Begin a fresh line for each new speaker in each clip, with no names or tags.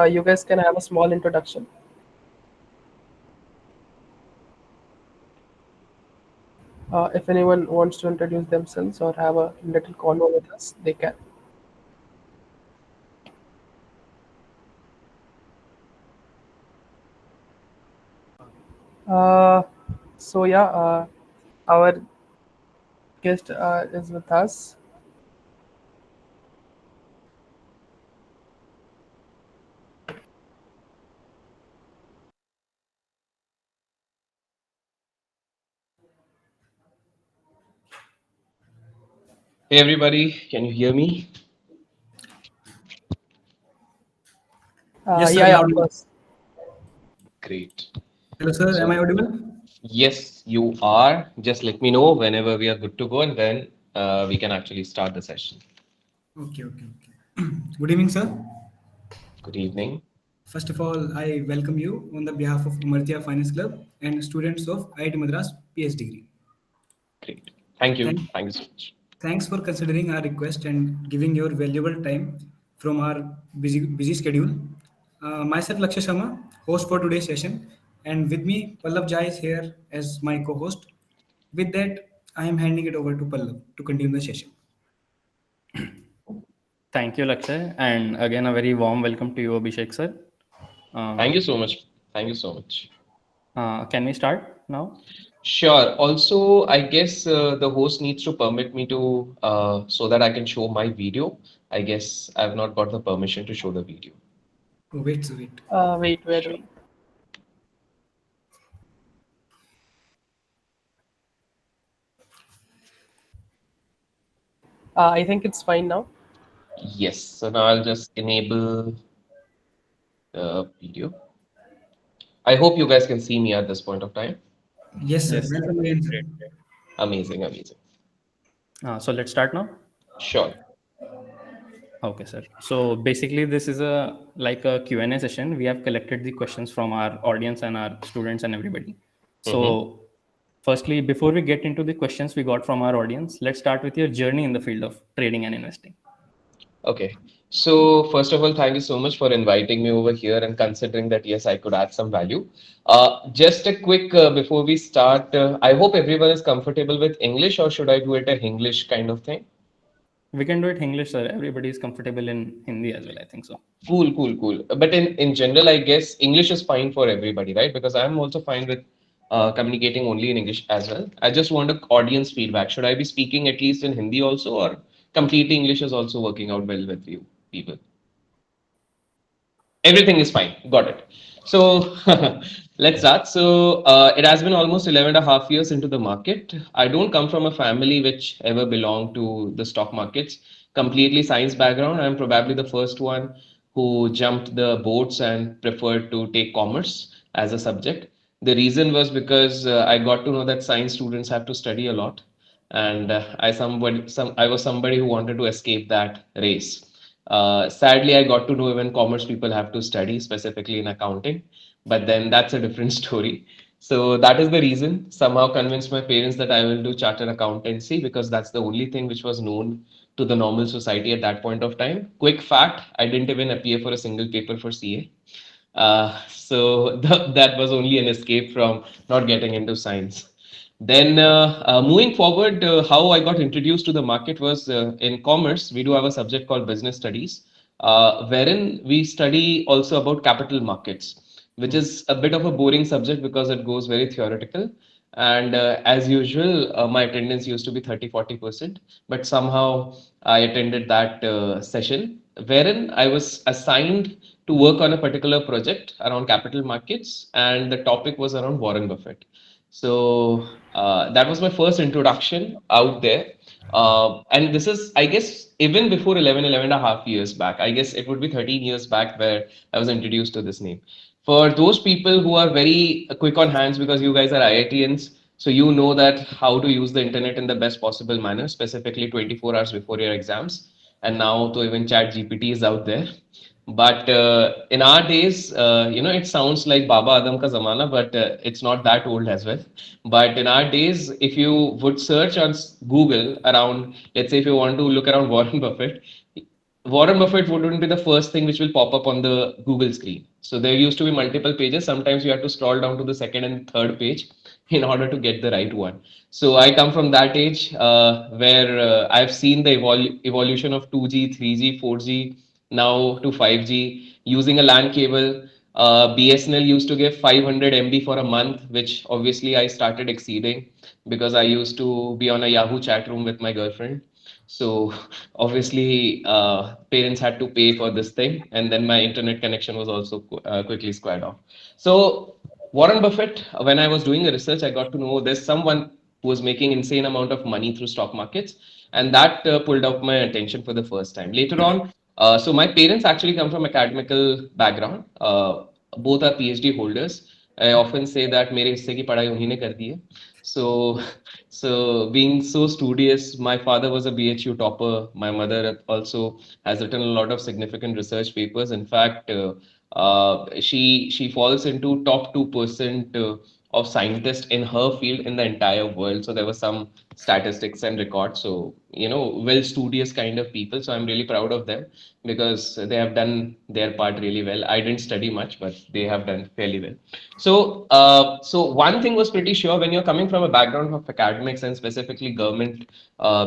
You guys can have a small introduction. If anyone wants to introduce themselves or have a little convo with us, they can. Uh, so our guest is with us.
Hey everybody, can you hear me?
Yes, sir,
Yeah,
you're
yeah, of
audible.
course.
Great.
Hello, sir. Am I
So,
audible?
yes, you are. Just let me know whenever we are good to go, and then we can actually start the session.
Okay. Good evening, sir.
Good evening.
First of all, I welcome you on the behalf of Amartya Finance Club and students of IIT Madras PhD degree.
Great. Thank you.
Thank,
Thank you so much.
Thanks for considering our request and giving your valuable time from our busy schedule. Myself, Lakshay Sharma, host for today's session, and with me, Pallav Jha is here as my co-host. With that, I am handing it over to Pallav to continue the session.
Thank you, Lakshay, and again a very warm welcome to you, Abhishek sir. Uh,
Thank you so much. Thank you so much.
can we start now?
Sure. Also, I guess the host needs to permit me to so that I can show my video. I guess I've not got the permission to show the video.
Oh, wait, so wait.
Wait.
Sure.
I think it's fine now.
Yes. So now I'll just enable the video. I hope you guys can see me at this point of time.
Yes, sir.
Yes, sir.
Welcome again, sir.
Great.
Amazing, amazing.
So let's start now.
Sure.
Okay, sir. So basically, this is a like a Q&A session. We have collected the questions from our audience and our students and everybody.
Mm-hmm.
So, firstly, before we get into the questions we got from our audience, let's start with your journey in the field of trading and investing.
Okay. So first of all, thank you so much for inviting me over here and considering that yes, I could add some value. Just a quick before we start, I hope everyone is comfortable with English, or should I do it a English kind of thing?
We can do it English, sir. Everybody is comfortable in Hindi as well. I think so.
Cool. But in general, I guess English is fine for everybody, right? Because I'm also fine with communicating only in English as well. I just want a audience feedback. Should I be speaking at least in Hindi also, or completely English is also working out well with you people? Everything is fine. Got it. So let's start. So it has been almost 11 and a half years into the market. I don't come from a family which ever belonged to the stock markets. Completely science background. I'm probably the first one who jumped the boats and preferred to take commerce as a subject. The reason was because I got to know that science students have to study a lot, and I was somebody who wanted to escape that race. Sadly, I got to know even commerce people have to study, specifically in accounting, but then that's a different story. So that is the reason. Somehow convinced my parents that I will do chartered accountancy because that's the only thing which was known to the normal society at that point of time. Quick fact: I didn't even appear for a single paper for CA. That was only an escape from not getting into science. Then moving forward, how I got introduced to the market was in commerce. We do have a subject called business studies, wherein we study also about capital markets, which is a bit of a boring subject because it goes very theoretical. And as usual, my attendance used to be 30-40%, but somehow I attended that session wherein I was assigned to work on a particular project around capital markets, and the topic was around Warren Buffett. So that was my first introduction out there. And this is, I guess, even before 11 and a half years back. I guess it would be 13 years back where I was introduced to this name. For those people who are very quick on hands because you guys are IITians, so you know that how to use the internet in the best possible manner, specifically 24 hours before your exams. And now to even chat GPT is out there. But in our days, it sounds like Baba Adam ka zamana, but it's not that old as well. But in our days, if you would search on Google around, let's say if you want to look around Warren Buffett, Warren Buffett wouldn't be the first thing which will pop up on the Google screen. So there used to be multiple pages. Sometimes you had to scroll down to the second and third page in order to get the right one. So I come from that age where I've seen the evolution of 2G, 3G, 4G, now to 5G using a LAN cable. BSNL used to give 500 MB for a month, which obviously I started exceeding because I used to be on a Yahoo chat room with my girlfriend. So obviously, parents had to pay for this thing, and then my internet connection was also quickly squared off. So Warren Buffett, when I was doing the research, I got to know there's someone who was making insane amount of money through stock markets, and that pulled up my attention for the first time. Later on, so my parents actually come from academical background. Both are PhD holders. I often say that मेरे हिस्से की पढ़ाई उन्हीं ने कर दी है. So so being so studious, my father was a BHU topper. My mother also has written a lot of significant research papers. In fact, she falls into top 2% of scientists in her field in the entire world. So there was some statistics and records. So well studious kind of people. So I'm really proud of them because they have done their part really well. I didn't study much, but they have done fairly well. So one thing was pretty sure when you're coming from a background of academics and specifically government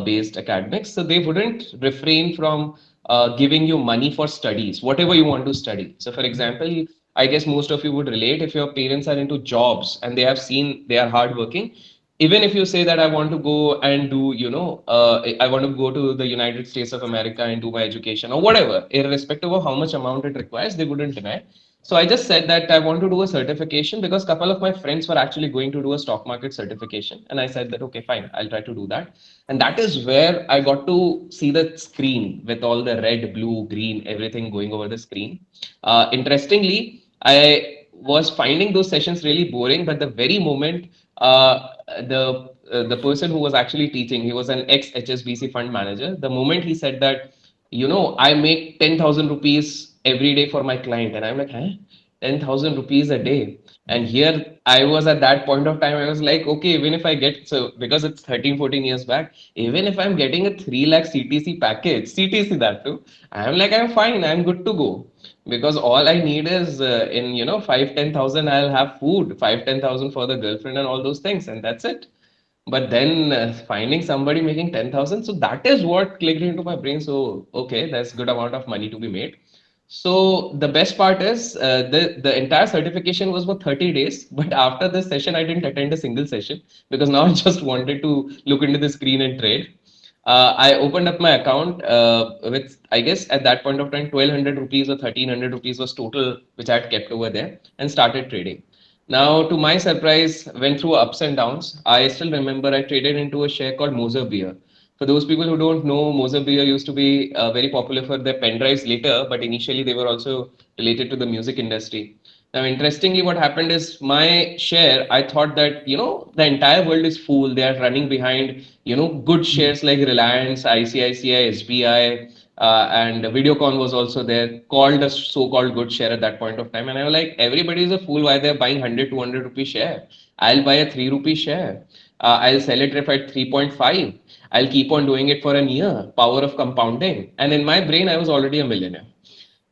based academics, so they wouldn't refrain from giving you money for studies, whatever you want to study. So, for example, I guess most of you would relate if your parents are into jobs and they have seen they are hardworking. Even if you say that I want to go and do, I want to go to the United States of America and do my education or whatever, irrespective of how much amount it requires, they wouldn't deny. So I just said that I want to do a certification because a couple of my friends were actually going to do a stock market certification. And I said that, okay, fine, I'll try to do that. And that is where I got to see the screen with all the red, blue, green, everything going over the screen. Interestingly, I was finding those sessions really boring, but the very moment the person who was actually teaching, he was an ex HSBC fund manager. The moment he said that, I make 10,000 rupees every day for my client, and I'm like, huh? 10,000 rupees a day. And here I was at that point of time, I was like, okay, even if I get, so because it's 13, 14 years back, even if I'm getting a 3 lakh CTC package, CTC that too, I'm like, I'm fine, I'm good to go. Because all I need is in, 5, 10,000, I'll have food, 5, 10,000 for the girlfriend and all those things, and that's it. But then finding somebody making 10,000, so that is what clicked into my brain. So, okay, there's good amount of money to be made. So the best part is the entire certification was for 30 days. But after this session, I didn't attend a single session because now I just wanted to look into the screen and trade. I opened up my account with, I guess, at that point of time, 1,200 rupees or 1,300 rupees was total, which I had kept over there and started trading. Now, to my surprise, went through ups and downs. I still remember I traded into a share called Moser Beer. For those people who don't know, Moser Beer used to be very popular for their pen drives later, but initially they were also related to the music industry. Now, interestingly, what happened is my share, I thought that, the entire world is fool. They are running behind, good shares like Reliance, ICICI, SBI, and Videocon was also there, called a so-called good share at that point of time. And I was like, everybody is a fool. Why they're buying 100, 200 rupee share? I'll buy a 3 rupee share. I'll sell it if at 3.5. I'll keep on doing it for a year. Power of compounding. And in my brain, I was already a millionaire.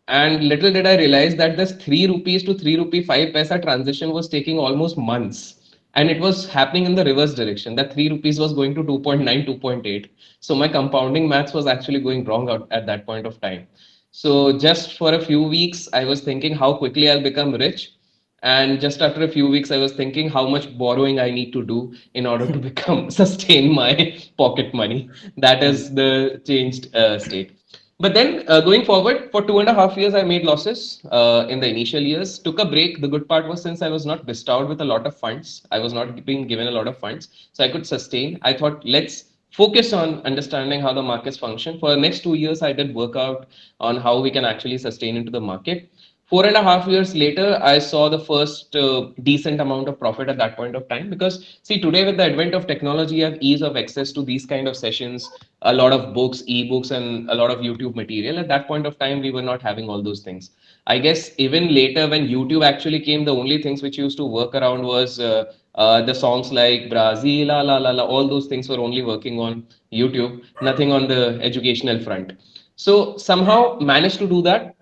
And little did I realize that this 3 rupees to 3 rupee 5 paisa transition was taking almost months. And it was happening in the reverse direction. That 3 rupees was going to 2.9, 2.8. So my compounding maths was actually going wrong out at that point of time. So just for a few weeks, I was thinking how quickly I'll become rich. And just after a few weeks, I was thinking how much borrowing I need to do in order to become sustain my pocket money. That is the changed state. But then going forward, for 2.5 years, I made losses in the initial years. Took a break. The good part was since I was not bestowed with a lot of funds, I was not being given a lot of funds, so I could sustain. I thought let's focus on understanding how the markets function. For the next 2 years, I did work out on how we can actually sustain into the market. 4.5 years later, I saw the first decent amount of profit at that point of time because see today with the advent of technology, you have ease of access to these kind of sessions, a lot of books, ebooks, and a lot of YouTube material. At that point of time, we were not having all those things. I guess even later when YouTube actually came, the only things which used to work around was the songs like Brazil, la la la la, all those things were only working on YouTube, nothing on the educational front. So somehow managed to do that.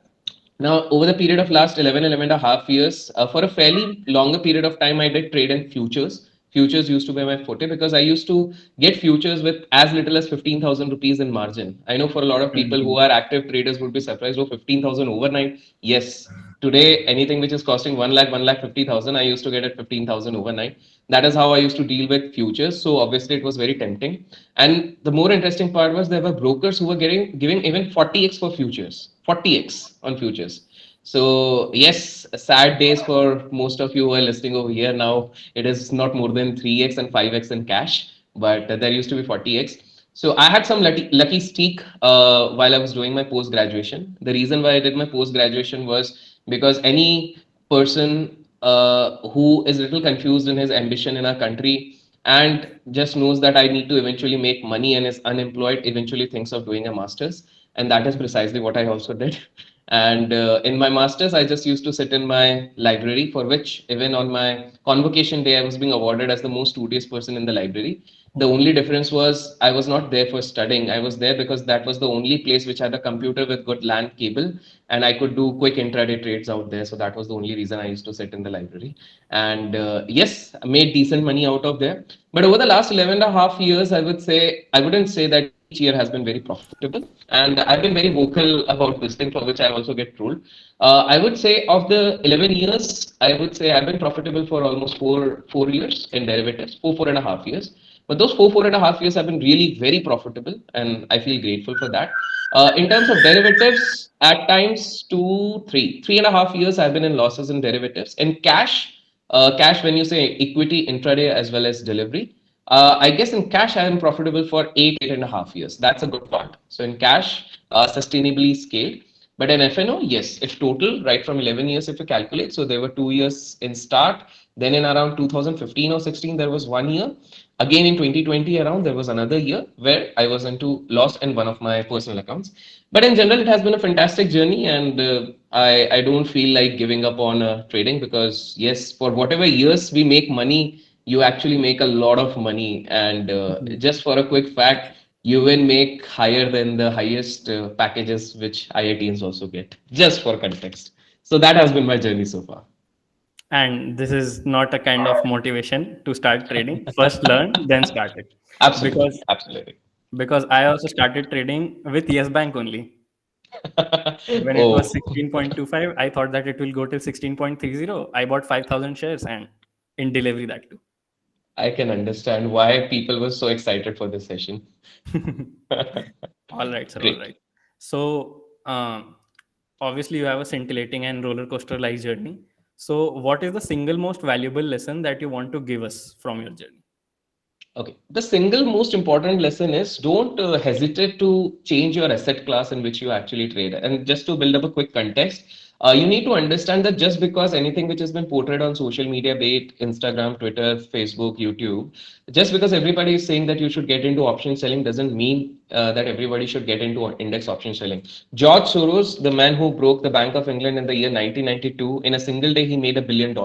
Now, over the period of last 11 and a half years, for a fairly longer period of time, I did trade in futures. Futures used to be my forte because I used to get futures with as little as 15,000 rupees in margin. I know for a lot of people who are active traders would be surprised. Oh, 15,000 overnight. Yes. Today, anything which is costing 1 lakh, 1,50,000, I used to get at 15,000 overnight. That is how I used to deal with futures. So obviously, it was very tempting. And the more interesting part was there were brokers who were giving even 40x for futures, 40x on futures. So yes, sad days for most of you who are listening over here now. It is not more than 3x and 5x in cash, but there used to be 40x. So I had some lucky streak while I was doing my post graduation. The reason why I did my post graduation was because any person who is little confused in his ambition in our country and just knows that I need to eventually make money and is unemployed, eventually thinks of doing a master's. And that is precisely what I also did. And in my master's, I just used to sit in my library, for which even on my convocation day, I was being awarded as the most studious person in the library. The only difference was I was not there for studying. I was there because that was the only place which had a computer with good LAN cable, and I could do quick intraday trades out there. So that was the only reason I used to sit in the library. And yes, I made decent money out of there. But over the last 11 and a half years, I wouldn't say that each year has been very profitable. And I've been very vocal about this thing, for which I also get trolled. I would say of the 11 years, I would say I've been profitable for almost 4 years in derivatives, 4.5 years. But those 4.5 years have been really very profitable, and I feel grateful for that. In terms of derivatives, at times 3.5 years, I've been in losses in derivatives. In cash, when you say equity, intraday, as well as delivery, I guess in cash, I am profitable for 8.5 years. That's a good part. So in cash, sustainably scaled. But in FNO, yes, if total, right from 11 years, if you calculate, so there were 2 years in start. Then in around 2015 or 16, there was 1 year. Again in 2020 around, there was another year where I was into loss in one of my personal accounts. But in general, it has been a fantastic journey, and I don't feel like giving up on trading, because yes, for whatever years we make money, you actually make a lot of money. And just for a quick fact, you will make higher than the highest packages which IITs also get, just for context. So that has been my journey so far.
And this is not a kind of motivation to start trading. First learn, then start it.
Absolutely,
Because
absolutely.
because I also started trading with Yes Bank only. When it was
Oh,
16.25, I thought that it will go till 16.30. I bought 5,000 shares and in delivery that too.
I can understand why people were so excited for this session.
All right, sir. All
Great.
right. So, obviously, you have a scintillating and roller coaster like journey. So, what is the single most valuable lesson that you want to give us from your journey?
Okay. The single most important lesson is don't hesitate to change your asset class in which you actually trade. And just to build up a quick context, you need to understand that just because anything which has been portrayed on social media, be it Instagram, Twitter, Facebook, YouTube, just because everybody is saying that you should get into option selling doesn't mean that everybody should get into index option selling. George Soros, the man who broke the Bank of England in the year 1992, in a single day, he made $1 billion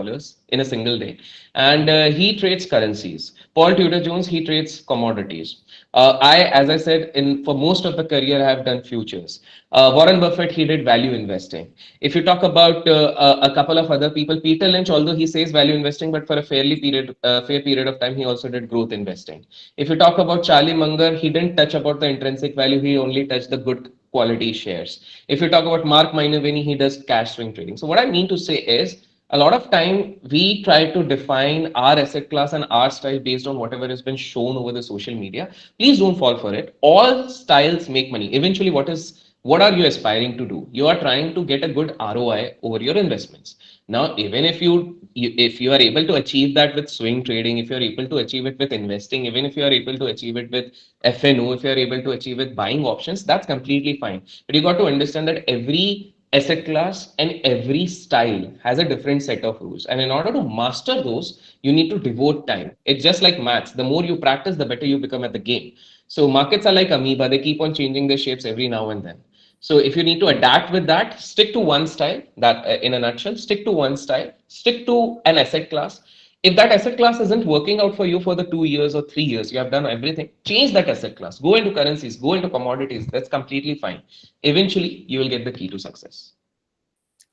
in a single day. And he trades currencies. Paul Tudor Jones, he trades commodities. As I said, in for most of the career, I have done futures. Warren Buffett, he did value investing. If you talk about a couple of other people, Peter Lynch, although he says value investing, but for a fair period of time, he also did growth investing. If you talk about Charlie Munger, he didn't touch about the intrinsic value; he only touched the good quality shares. If you talk about Mark Minervini, he does cash swing trading. So what I mean to say is, a lot of time we try to define our asset class and our style based on whatever has been shown over the social media. Please don't fall for it. All styles make money. Eventually, what are you aspiring to do? You are trying to get a good ROI over your investments. Now, even if you are able to achieve that with swing trading, if you are able to achieve it with investing, even if you are able to achieve it with FNO, if you are able to achieve it buying options, that's completely fine. But you got to understand that every asset class and every style has a different set of rules. And in order to master those, you need to devote time. It's just like maths. The more you practice, the better you become at the game. So markets are like amoeba, they keep on changing their shapes every now and then. So if you need to adapt with that, stick to one style. That in a nutshell, stick to one style, stick to an asset class. If that asset class isn't working out for you for the 2 years or 3 years, you have done everything, change that asset class, go into currencies, go into commodities. That's completely fine. Eventually, you will get the key to success.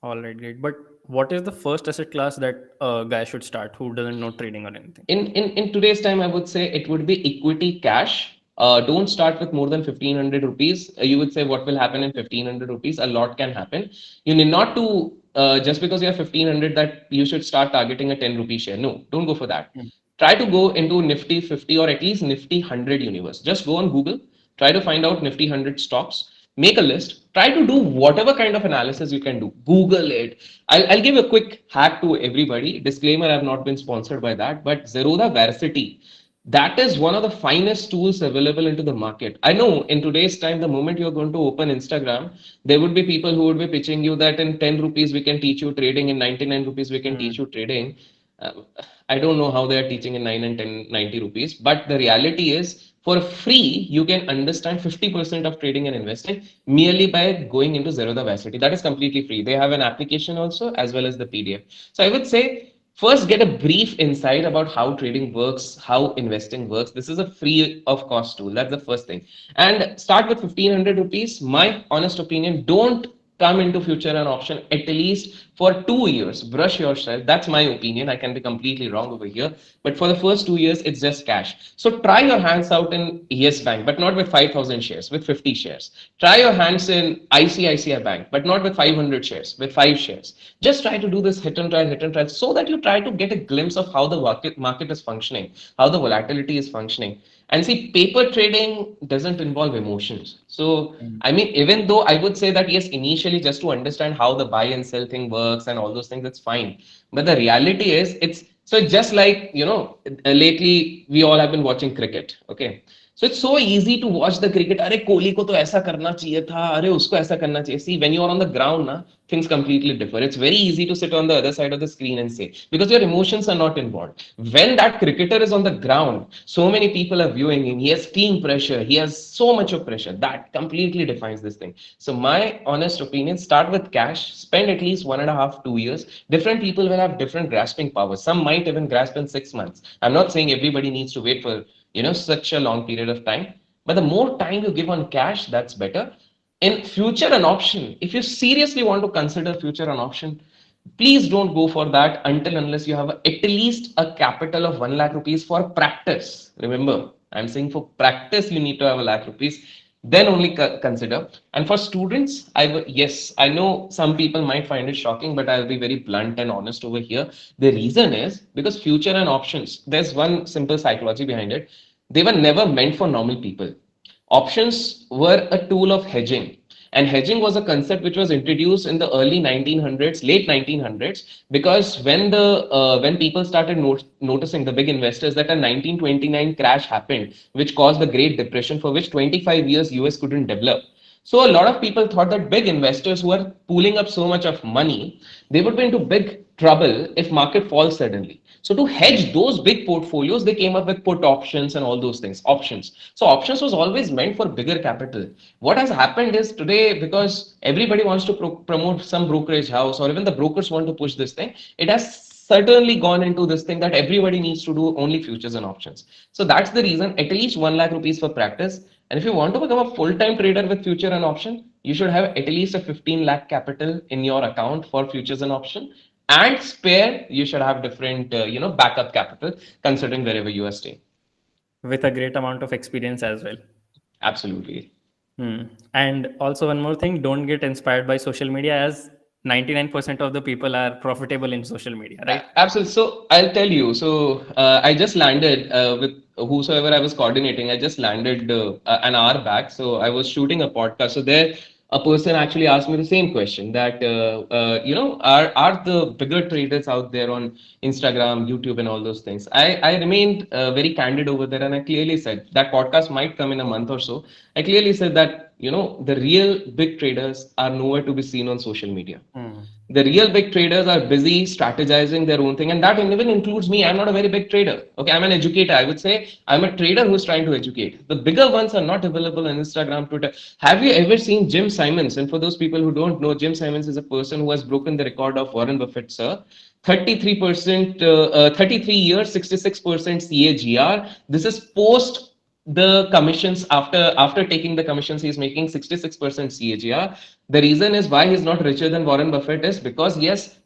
All right, great. But what is the first asset class that a guy should start who doesn't know trading or anything?
In today's time, I would say it would be equity cash. Don't start with more than 1500 rupees. You would say what will happen in 1500 rupees? A lot can happen. You need not to, just because you have 1500, that you should start targeting a 10 rupee share. No, don't go for that.
Hmm.
Try to go into Nifty 50 or at least Nifty 100 universe. Just go on Google, try to find out Nifty 100 stocks, make a list, try to do whatever kind of analysis you can do. Google it. I'll give a quick hack to everybody. Disclaimer, I've not been sponsored by that, but Zerodha Veracity, that is one of the finest tools available into the market. I know in today's time, the moment you're going to open Instagram, there would be people who would be pitching you that in 10 rupees we can teach you trading, in 99 rupees we can teach
Hmm.
you trading. Uh, I don't know how they are teaching in 9 and 10, 90 rupees, but the reality is for free, you can understand 50% of trading and investing merely by going into Zerodha Varsity. That is completely free. They have an application also as well as the PDF. So I would say first get a brief insight about how trading works, how investing works. This is a free of cost tool. That's the first thing. And start with 1500 rupees. My honest opinion, don't come into future and option at least for 2 years. Brush yourself. That's my opinion. I can be completely wrong over here. But for the first 2 years, it's just cash. So try your hands out in Yes Bank, but not with 5,000 shares, with 50 shares. Try your hands in ICICI Bank, but not with 500 shares, with 5 shares. Just try to do this hit and try, so that you try to get a glimpse of how the market is functioning, how the volatility is functioning. And see, paper trading doesn't involve emotions. So,
Hmm.
I mean, even though I would say that yes, initially just to understand how the buy and sell thing works and all those things, that's fine. But the reality is, it's so just like, lately we all have been watching cricket. Okay. So it's so easy to watch the cricket. अरे कोहली को तो ऐसा करना चाहिए था. अरे उसको ऐसा करना चाहिए. See, when you are on the ground, na, things completely differ. It's very easy to sit on the other side of the screen and say, because your emotions are not involved. When that cricketer is on the ground, so many people are viewing him. He has team pressure. He has so much of pressure. That completely defines this thing. So my honest opinion, start with cash. Spend at least 1.5, 2 years. Different people will have different grasping powers. Some might even grasp in 6 months. I'm not saying everybody needs to wait for such a long period of time, but the more time you give on cash, that's better. In future and option, if you seriously want to consider future and option, please don't go for that until unless you have at least a capital of 1 lakh rupees for practice. Remember, I'm saying for practice you need to have a lakh rupees, then only consider. And for students, yes, I know some people might find it shocking, but I'll be very blunt and honest over here. The reason is because future and options, there's one simple psychology behind it. They were never meant for normal people. Options were a tool of hedging. And hedging was a concept which was introduced in the early 1900s, late 1900s, because when people started noticing, the big investors, that a 1929 crash happened, which caused the Great Depression, for which 25 years US couldn't develop. So a lot of people thought that big investors who are pooling up so much of money, they would be into big trouble if market falls suddenly. So to hedge those big portfolios, they came up with put options and all those things, options. So options was always meant for bigger capital. What has happened is today, because everybody wants to promote some brokerage house, or even the brokers want to push this thing, it has certainly gone into this thing that everybody needs to do only futures and options. So that's the reason, at least 1 lakh rupees for practice. And if you want to become a full-time trader with future and option, you should have at least a 15 lakh capital in your account for futures and option. And spare, you should have different, backup capital considering wherever you are staying.
With a great amount of experience as well.
Absolutely.
Hmm. And also one more thing, don't get inspired by social media, as 99% of the people are profitable in social media, right?
Absolutely. So I'll tell you. So I just landed with whosoever I was coordinating. I just landed an hour back. So I was shooting a podcast. So there, a person actually asked me the same question, that are the bigger traders out there on Instagram, YouTube, and all those things. I remained very candid over there, and I clearly said that podcast might come in a month or so. I clearly said that, the real big traders are nowhere to be seen on social media.
Hmm.
The real big traders are busy strategizing their own thing, and that even includes me. I'm not a very big trader. Okay, I'm an educator. I would say I'm a trader who's trying to educate. The bigger ones are not available on Instagram, Twitter. Have you ever seen Jim Simons? And for those people who don't know, Jim Simons is a person who has broken the record of Warren Buffett, sir. 33%, 33 years, 66% CAGR. This is post the commissions. After taking the commissions, he's making 66% CAGR. The reason is why he's not richer than Warren Buffett is because he has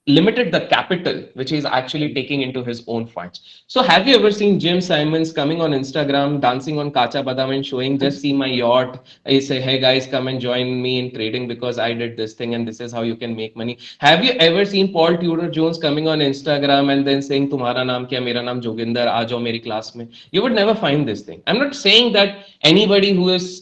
limited the capital which he's actually taking into his own funds. So have you ever seen Jim Simons coming on Instagram, dancing on Kacha Badam and showing, just see my yacht? I say, hey guys, come and join me in trading because I did this thing and this is how you can make money. Have you ever seen Paul Tudor Jones coming on Instagram and then saying, Tumhara naam kya, mera naam Joginder, aa jao meri class mein? You would never find this thing. I'm not saying that anybody who is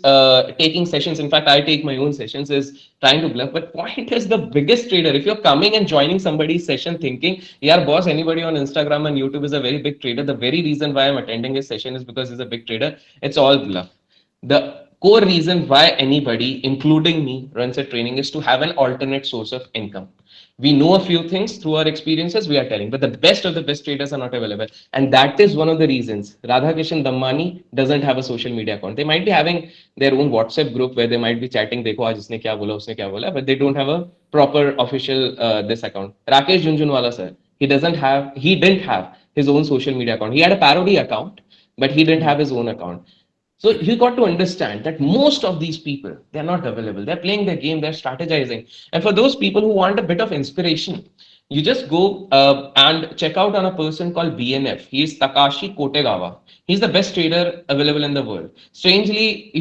taking sessions, in fact, I take my own sessions, is trying to bluff. But point is, the biggest trader, if you're coming and joining somebody's session thinking, yeah, boss, anybody on Instagram and YouTube is a very big trader, the very reason why I'm attending his session is because he's a big trader, it's all bluff. The core reason why anybody, including me, runs a training is to have an alternate source of income. We know a few things through our experiences we are telling, but the best of the best traders are not available. And that is one of the reasons Radhakishan Dammani doesn't have a social media account. They might be having their own WhatsApp group where they might be chatting, dekho aaj isne kya bola, usne kya bola, but they don't have a proper official this account. Rakesh Junjunwala sir, he didn't have his own social media account. He had a parody account, but he didn't have his own account. So you got to understand that most of these people, they're not available. They're playing their game, they're strategizing. And for those people who want a bit of inspiration, you just go and check out on a person called BNF. He is Takashi Kotegawa. He's the best trader available in the world. Strangely,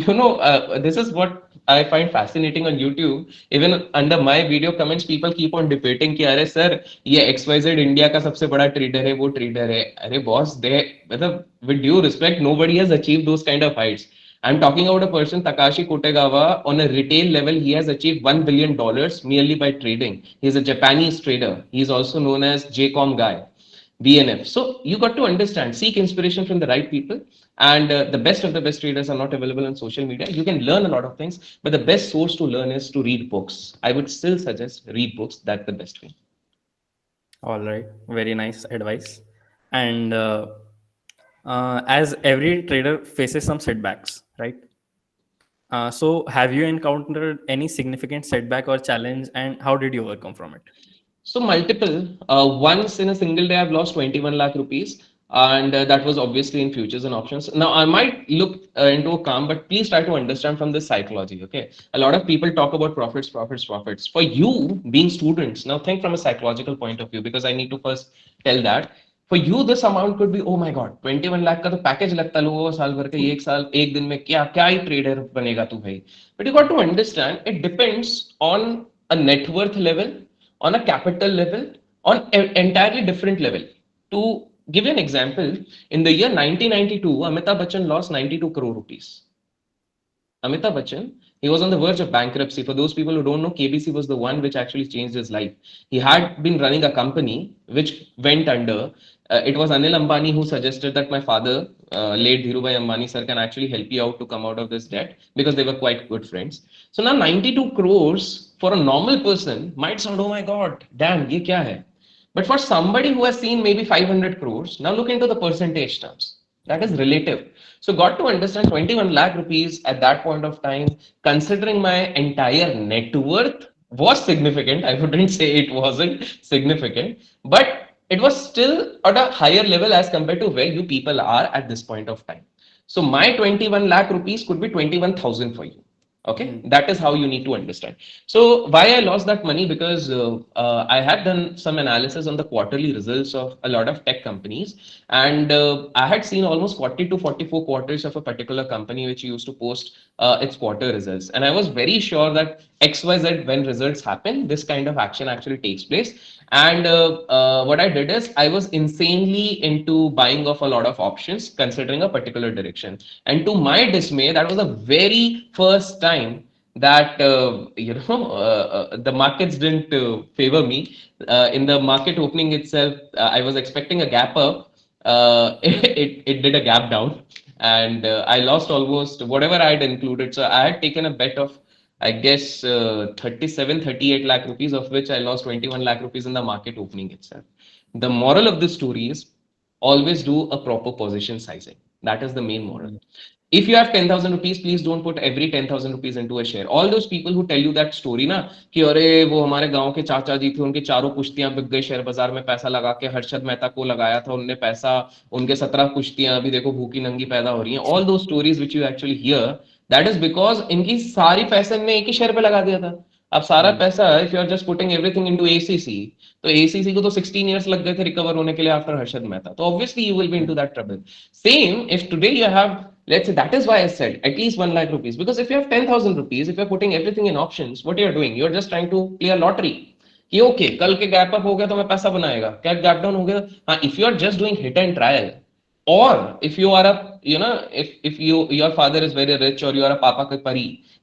this is what I find fascinating on YouTube. Even under my video comments, people keep on debating कि अरे sir ये XYZ India का सबसे बड़ा trader है, वो trader है. अरे बॉस, दे मतलब with due respect, nobody has achieved those kind of heights. I'm talking about a person, Takashi Kotegawa, on a retail level, he has achieved $1 billion merely by trading. He's a Japanese trader. He's also known as JCOM guy, BNF. So you got to understand, seek inspiration from the right people. And the best of the best traders are not available on social media. You can learn a lot of things, but the best source to learn is to read books. I would still suggest read books. That's the best way.
All right, very nice advice. And as every trader faces some setbacks, right? So have you encountered any significant setback or challenge, and how did you overcome from it?
So multiple. Once in a single day, I've lost 21 lakh rupees, and that was obviously in futures and options. Now I might look into a calm, but please try to understand from this psychology. Okay, a lot of people talk about profits, profits, profits. For you being students, now think from a psychological point of view, because I need to first tell that. For you, this amount could be, oh my God, 21 lakh का तो package लगता है लोगों को साल भर का, एक साल एक दिन में क्या क्या ही ट्रेडर बनेगा तू भाई. But you got to understand, it depends on a net worth level, on a capital level, on an entirely different level. To give you an example, in the year 1992, Amitabh Bachchan lost 92 crore rupees. Amitabh Bachchan, he was on the verge of bankruptcy. For those people who don't know, KBC was the one which actually changed his life. He had been running a company which went under. It was Anil Ambani who suggested that my father, late Dhirubhai Ambani sir, can actually help you out to come out of this debt, because they were quite good friends. So now 92 crores for a normal person might sound, oh my God, damn, ye kya hai? But for somebody who has seen maybe 500 crores, now look into the percentage terms. That is relative. So got to understand, 21 lakh rupees at that point of time, considering my entire net worth, was significant. I wouldn't say it wasn't significant, but it was still at a higher level as compared to where you people are at this point of time. So my 21 lakh rupees could be 21,000 for you. Okay, that is how you need to understand. So why I lost that money, because I had done some analysis on the quarterly results of a lot of tech companies, and I had seen almost 40 to 44 quarters of a particular company which used to post its quarter results, and I was very sure that XYZ, when results happen, this kind of action actually takes place. And what I did is, I was insanely into buying of a lot of options considering a particular direction. And to my dismay, that was the very first time that the markets didn't favor me. In the market opening itself, I was expecting a gap up. It did a gap down. and I lost almost whatever I had included. So I had taken a bet of, I guess, 37, 38 lakh rupees, of which I lost 21 lakh rupees in the market opening itself. The moral of the story is always do a proper position sizing. That is the main moral. If you have 10,000 rupees, please don't put every 10,000 rupees into a share. All those people who tell you that story ना कि अरे वो हमारे गांव के चाचा जी थे, उनके चारों कुश्तियां बिक गई शेयर बाजार में, पैसा लगा के हर्षद मेहता को लगाया था उनने पैसा, उनके 17 कुश्तियां अभी देखो भूखी नंगी पैदा हो रही हैं. All those stories which you actually hear, that is because इनकी सारी पैसे ने एक ही शेयर पे लगा दिया था. अब सारा पैसा, if you are just putting everything into ACC, तो ACC को तो 16 years लग गए थे रिकवर होने के लिए आफ्टर हर्षद मेहता. तो obviously you will be into that trouble. Same if today you have, let's say, that is why I said at least 1 lakh rupees, because if you have 10,000 rupees, if you're putting everything in options, what you're doing, you're just trying to play a lottery. कि okay कल के gap up हो गया तो मैं पैसा बनाएगा, क्या गैप डाउन हो गया. हाँ, if you are just doing hit and trial, or if you are a, if your father is very rich, or you are a papa ka pari,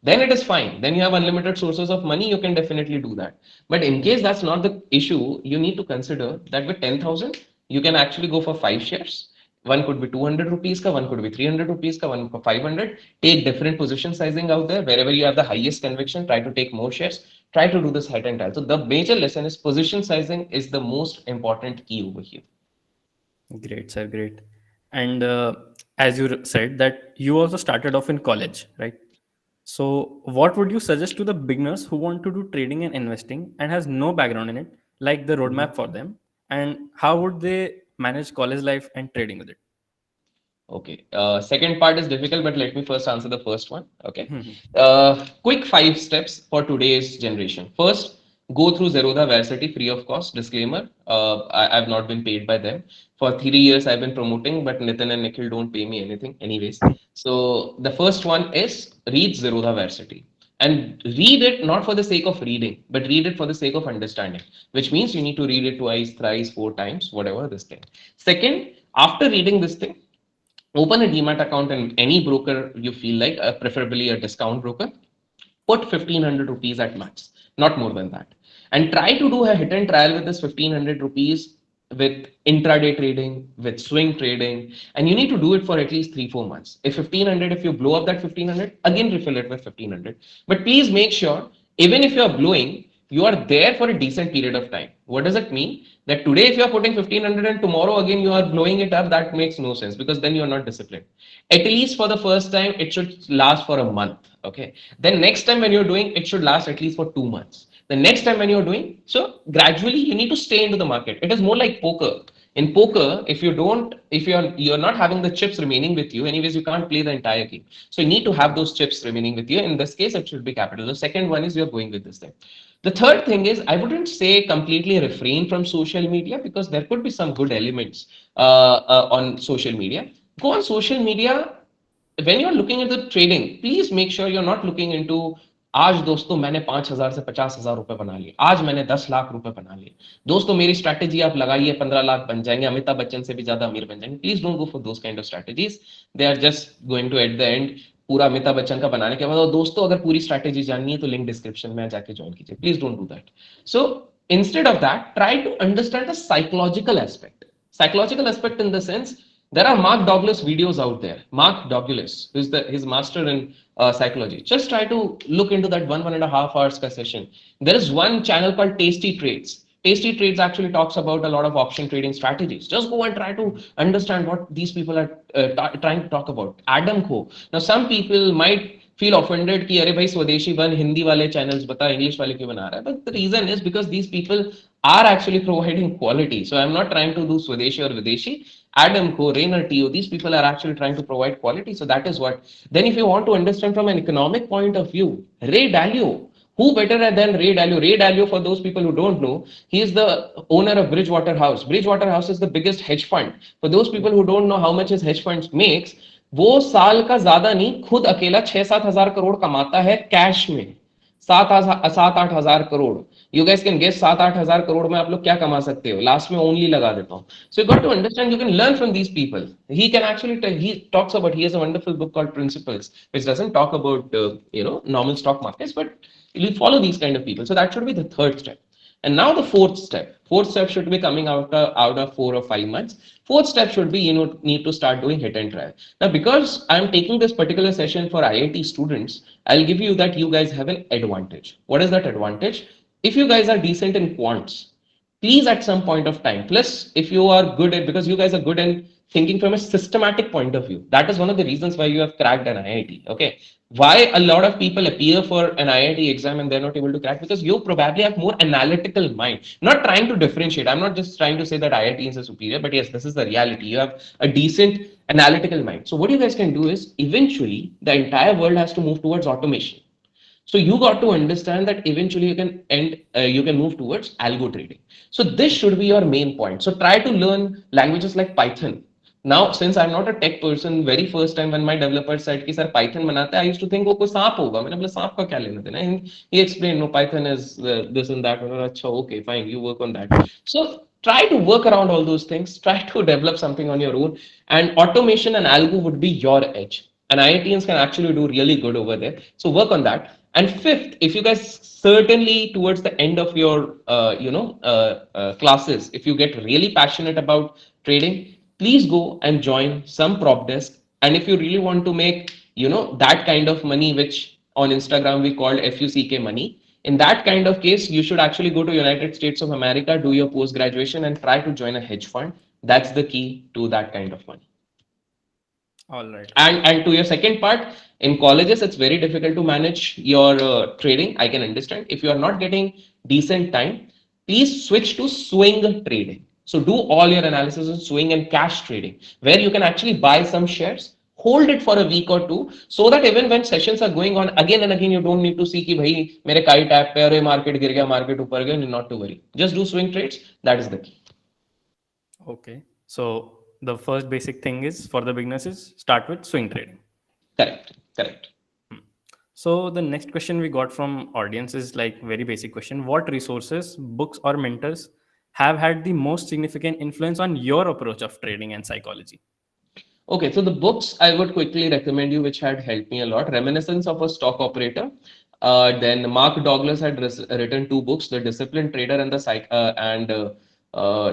then it is fine. Then you have unlimited sources of money, you can definitely do that. But in case that's not the issue, you need to consider that with 10,000 you can actually go for 5 shares. One could be 200 rupees ka, one could be 300 rupees ka, one for 500. Take different position sizing out there. Wherever you have the highest conviction, try to take more shares. Try to do this head and tail. So the major lesson is position sizing is the most important key over here.
Great, sir. Great. And as you said that you also started off in college, right? So what would you suggest to the beginners who want to do trading and investing and has no background in it, like the roadmap for them, and how would they manage college life and trading with it?
Okay. Second part is difficult, but let me first answer the first one. Okay.
Mhm.
Quick 5 steps for today's generation. First, go through Zerodha Varsity free of cost. Disclaimer: I've not been paid by them. For 3 years, I've been promoting, but Nitin and Nikhil don't pay me anything, anyways. So the first one is read Zerodha Varsity. And read it not for the sake of reading, but read it for the sake of understanding, which means you need to read it twice, thrice, 4 times, whatever this thing. Second, after reading this thing, open a demat account in any broker you feel like, preferably a discount broker. Put 1,500 rupees at max, not more than that, and try to do a hit and trial with this 1,500 rupees with intraday trading, with swing trading, and you need to do it for at least 3-4 months. If 1,500, if you blow up that 1,500, again refill it with 1,500. But please make sure, even if you are blowing, you are there for a decent period of time. What does it mean? That today, if you are putting 1,500 and tomorrow again you are blowing it up, that makes no sense, because then you are not disciplined. At least for the first time, it should last for a month. Okay. Then next time when you're doing, it should last at least for 2 months. The next time when you're doing, so gradually you need to stay into the market. It is more like poker. In poker, if you don't, if you're not having the chips remaining with you, anyways, you can't play the entire game. So you need to have those chips remaining with you. In this case, it should be capital. The second one is you're going with this thing. The third thing is, I wouldn't say completely refrain from social media, because there could be some good elements on social media. Go on social media. When you're looking at the trading, please make sure you're not looking into, आज दोस्तों मैंने 5,000 से 50,000 रुपए बना लिए, आज मैंने 10 लाख रुपए बना लिए, दोस्तों मेरी स्ट्रैटेजी आप लगाइए 15 लाख बन जाएंगे, अमिताभ बच्चन से भी ज्यादा अमीर बन जाएंगे. Please don't go for those kind of strategies. They are just going to at the end पूरा अमिताभ बच्चन का बनाने के बाद, और दोस्तों अगर पूरी स्ट्रैटेजी जाननी है तो लिंक डिस्क्रिप्शन में जाके ज्वाइन कीजिए. Please don't do that. So instead of that, try to understand the psychological aspect. Psychological aspect in the sense, there are Mark Douglas videos out there. Mark Douglas, who's his master in psychology. Just try to look into that 1.5 hours ka session. There is one channel called Tasty Trades. Tasty Trades actually talks about a lot of option trading strategies. Just go and try to understand what these people are trying to talk about. Adam Ko. Now, some people might feel offended कि अरे भाई स्वदेशी बन हिंदी वाले channels बता, English वाले क्यों बना रहा है. But the reason is because these people are actually providing quality. So I'm not trying to do Swadeshi or Videshi. Adam Co, Rainer Teo, these people are actually trying to provide quality. So that is what. Then if you want to understand from an economic point of view, Ray Dalio. Who better than Ray Dalio? Ray Dalio, for those people who don't know, he is the owner of Bridgewater House. Bridgewater House is the biggest hedge fund. For those people who don't know how much his hedge funds makes, वो साल का ज्यादा नहीं, खुद अकेला 6-7 हजार करोड़ कमाता है कैश में. 7-8 हजार crore. You guess can guess 7-8 हजार करोड़ में आप लोग क्या कमा सकते हो. लास्ट में ओनली लगा देता हूँ. So you got to understand, you can learn from these people. He can actually, he talks about, he has a wonderful book called Principles, which doesn't talk about normal stock markets, but you follow these kind of people. So that should be the third step. And now the fourth step should be coming out of 4 or 5 months. Fourth step should be, need to start doing hit and try. Now, because I'm taking this particular session for IIT students, I'll give you that you guys have an advantage. What is that advantage? If you guys are decent in quants, please at some point of time, plus if you are good at, because you guys are good in thinking from a systematic point of view, that is one of the reasons why you have cracked an IIT. Okay, why a lot of people appear for an IIT exam and they're not able to crack, because you probably have more analytical mind. Not trying to differentiate, I'm not just trying to say that IIT is a superior, but yes, this is the reality. You have a decent analytical mind. So what you guys can do is, eventually the entire world has to move towards automation. So you got to understand that eventually you can move towards algo trading. So this should be your main point. So try to learn languages like Python. Now, since I'm not a tech person, very first time when my developer said कि sir Python बनाते हैं, I used to think वो कोई सांप होगा. मैंने बोला सांप का क्या लेना देना? And he explained, no, Python is this and that. मैंने बोला अच्छा, okay, fine, you work on that. So try to work around all those things. Try to develop something on your own, and automation and algo would be your edge. And IITians can actually do really good over there. So work on that. And fifth, if you guys certainly towards the end of your classes, if you get really passionate about trading, please go and join some prop desk. And if you really want to make that kind of money, which on Instagram we called FUCK money, in that kind of case, you should actually go to United States of America, do your post graduation, and try to join a hedge fund. That's the key to that kind of money.
All right.
And to your second part, in colleges, it's very difficult to manage your trading. I can understand. If you are not getting decent time, please switch to swing trading. So do all your analysis on swing and cash trading, where you can actually buy some shares, hold it for a week or two, so that even when sessions are going on again and again, you don't need to see कि भाई मेरे काई tap पे अरे market गिर गया, market ऊपर गया. Not to worry. Just do swing trades. That is the key.
Okay. So the first basic thing is for the beginners is start with swing trading.
Correct. Correct.
So the next question we got from audience is like very basic question. What resources, books or mentors have had the most significant influence on your approach of trading and psychology?
Okay, so the books I would quickly recommend you, which had helped me a lot: Reminiscence of a Stock Operator. Then Mark Douglas had written two books: The Disciplined Trader and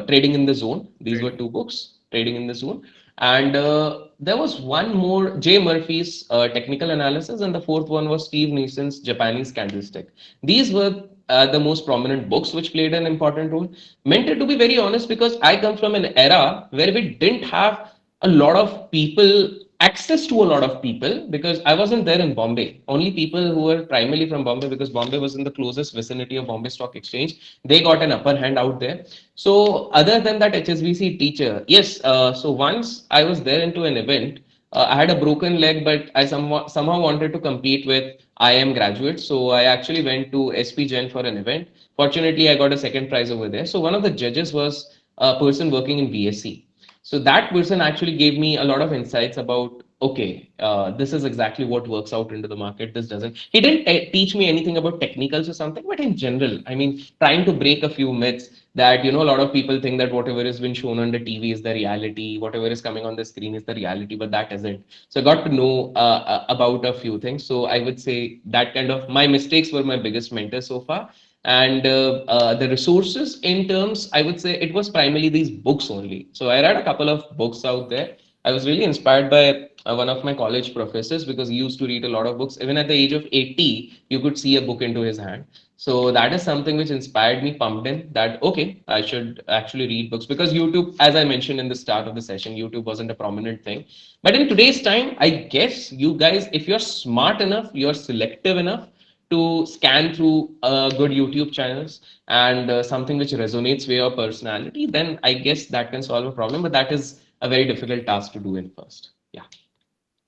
Trading in the Zone. These were two books, Trading in the Zone. And there was one more, Jay Murphy's Technical Analysis, and the fourth one was Steve Nielsen's Japanese Candlestick. These were the most prominent books which played an important role. Meant to be very honest, because I come from an era where we didn't have a lot of people, access to a lot of people, because I wasn't there in Bombay. Only people who were primarily from Bombay, because Bombay was in the closest vicinity of Bombay Stock Exchange, they got an upper hand out there. So other than that HSBC teacher, yes. So once I was there into an event, I had a broken leg, but I somehow wanted to compete with IIM graduates. So I actually went to SP Gen for an event. Fortunately, I got a second prize over there. So one of the judges was a person working in BSc. So that person actually gave me a lot of insights about, okay, this is exactly what works out into the market. This doesn't. He didn't teach me anything about technicals or something, but in general, I mean, trying to break a few myths that, a lot of people think that whatever has been shown on the TV is the reality, whatever is coming on the screen is the reality, but that isn't. So I got to know about a few things. So I would say that kind of my mistakes were my biggest mentor so far. And the resources in terms, I would say it was primarily these books only. So I read a couple of books out there. I was really inspired by one of my college professors, because he used to read a lot of books. Even at the age of 80, you could see a book into his hand. So that is something which inspired me, pumped in that, okay, I should actually read books, because YouTube, as I mentioned in the start of the session, YouTube wasn't a prominent thing. But in today's time, I guess you guys, if you're smart enough, you're selective enough to scan through good YouTube channels and something which resonates with your personality, then I guess that can solve a problem. But that is a very difficult task to do in first. Yeah.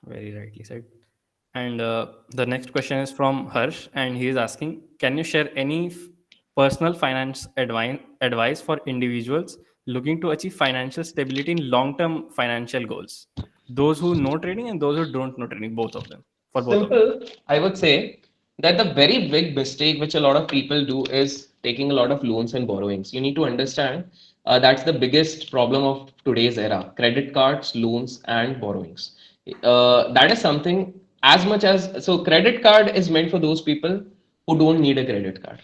Very rightly said. And the next question is from Harsh, and he is asking, can you share any personal finance advice for individuals looking to achieve financial stability in long-term financial goals? Those who know trading and those who don't know trading, both of them, for both of them.
Simple, I would say that the very big mistake which a lot of people do is taking a lot of loans and borrowings. You need to understand that's the biggest problem of today's era: credit cards, loans, and borrowings. That is something, as much as, so credit card is meant for those people who don't need a credit card.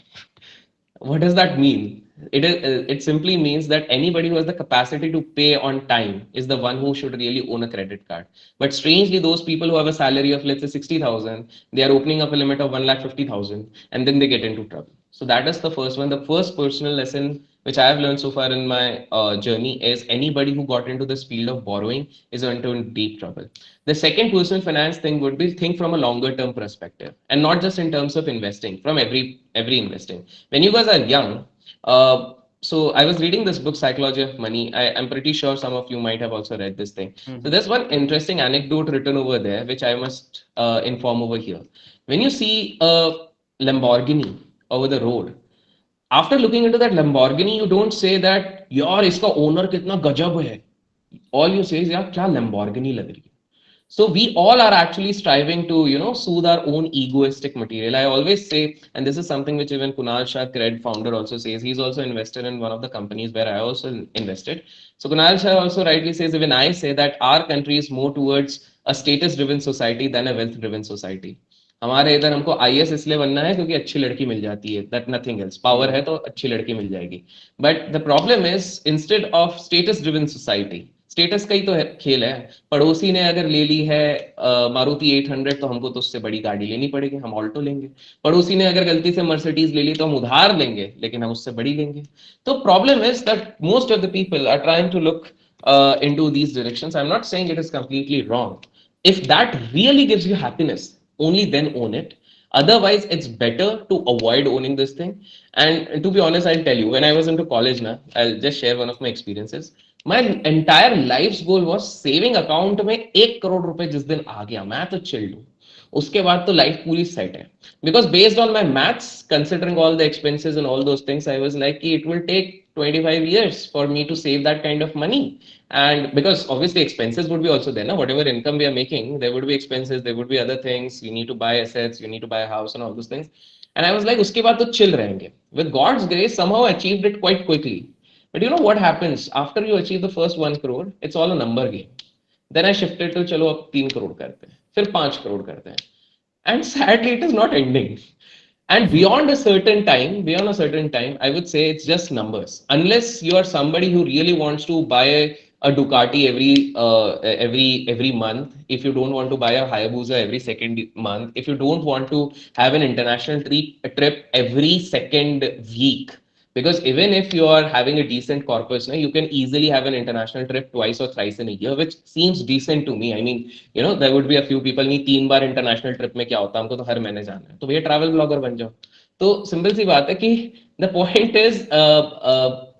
What does that mean? It simply means that anybody who has the capacity to pay on time is the one who should really own a credit card. But strangely, those people who have a salary of let's say 60,000, they are opening up a limit of 1,50,000, and then they get into trouble. So that is the first one. The first personal lesson which I have learned so far in my journey is anybody who got into this field of borrowing is into deep trouble. The second personal finance thing would be think from a longer term perspective, and not just in terms of investing, from every investing. When you guys are young, so I was reading this book, Psychology of Money. I'm pretty sure some of you might have also read this thing. So
Mm-hmm.
there's one interesting anecdote written over there, which I must inform over here. When you see a Lamborghini over the road, after looking into that Lamborghini, you don't say that यार इसका owner कितना गजब है. All you say is यार क्या Lamborghini लग रही है. So we all are actually striving to, soothe our own egoistic material. I always say, and this is something which even Kunal Shah, Cred founder, also says. He's also invested in one of the companies where I also invested. So Kunal Shah also rightly says, even I say that our country is more towards a status-driven society than a wealth-driven society. हमारे इधर हमको IAS इसलिए बनना है क्योंकि अच्छी लड़की मिल जाती है, दैट नथिंग एल्स. पावर है तो अच्छी लड़की मिल जाएगी. But the problem is instead of status driven society, status का ही तो है, खेल है. पड़ोसी ने अगर ले ली है मारुति 800, तो हमको तो उससे बड़ी गाड़ी लेनी पड़ेगी, हम ऑल्टो लेंगे. पड़ोसी ने अगर गलती से मर्सिडीज ले ली तो हम उधार लेंगे, लेकिन हम उससे बड़ी लेंगे. तो problem is that most of the people are trying to look into these directions. I'm not saying it is completely wrong. If that really gives you happiness, only then own it. Otherwise, it's better to avoid owning this thing. And to be honest, I'll tell you, when I was into college now, I'll just share one of my experiences. My entire life's goal was saving account में 1 करोड़ रुपए जिस दिन आ गया मैं तो chilled हूँ. उसके बाद तो लाइफ पूरी सेट है. Because based on my maths, considering all the expenses and all those things, I was like, it will take 25 years for me to save that kind of money. And because obviously expenses would be also there, na? Whatever income we are making, there would be expenses, there would be other things. You need to buy assets, you need to buy a house and all those things. And I was like, उसके बाद तो chill रहेंगे. With God's grace, somehow I achieved it quite quickly. But you know what happens after you achieve the first 1 crore? It's all a number game. Then I shifted to चलो अब 3 करोड़ करते हैं, फिर 5 करोड़ करते हैं. And sadly, it is not ending. And beyond a certain time, I would say it's just numbers. Unless you are somebody who really wants to buy a Ducati every month, if you don't want to buy a Hayabusa every second month, if you don't want to have an international trip every second week, because even if you are having a decent corpus, you can easily have an international trip twice or thrice in a year, which seems decent to me. I mean, there would be a few people, नहीं 3 बार international trip में क्या होता है, हमको तो हर महीने जाना है, तो भैया ट्रैवल ब्लॉगर बन जाओ. तो सिंपल सी बात है कि the point is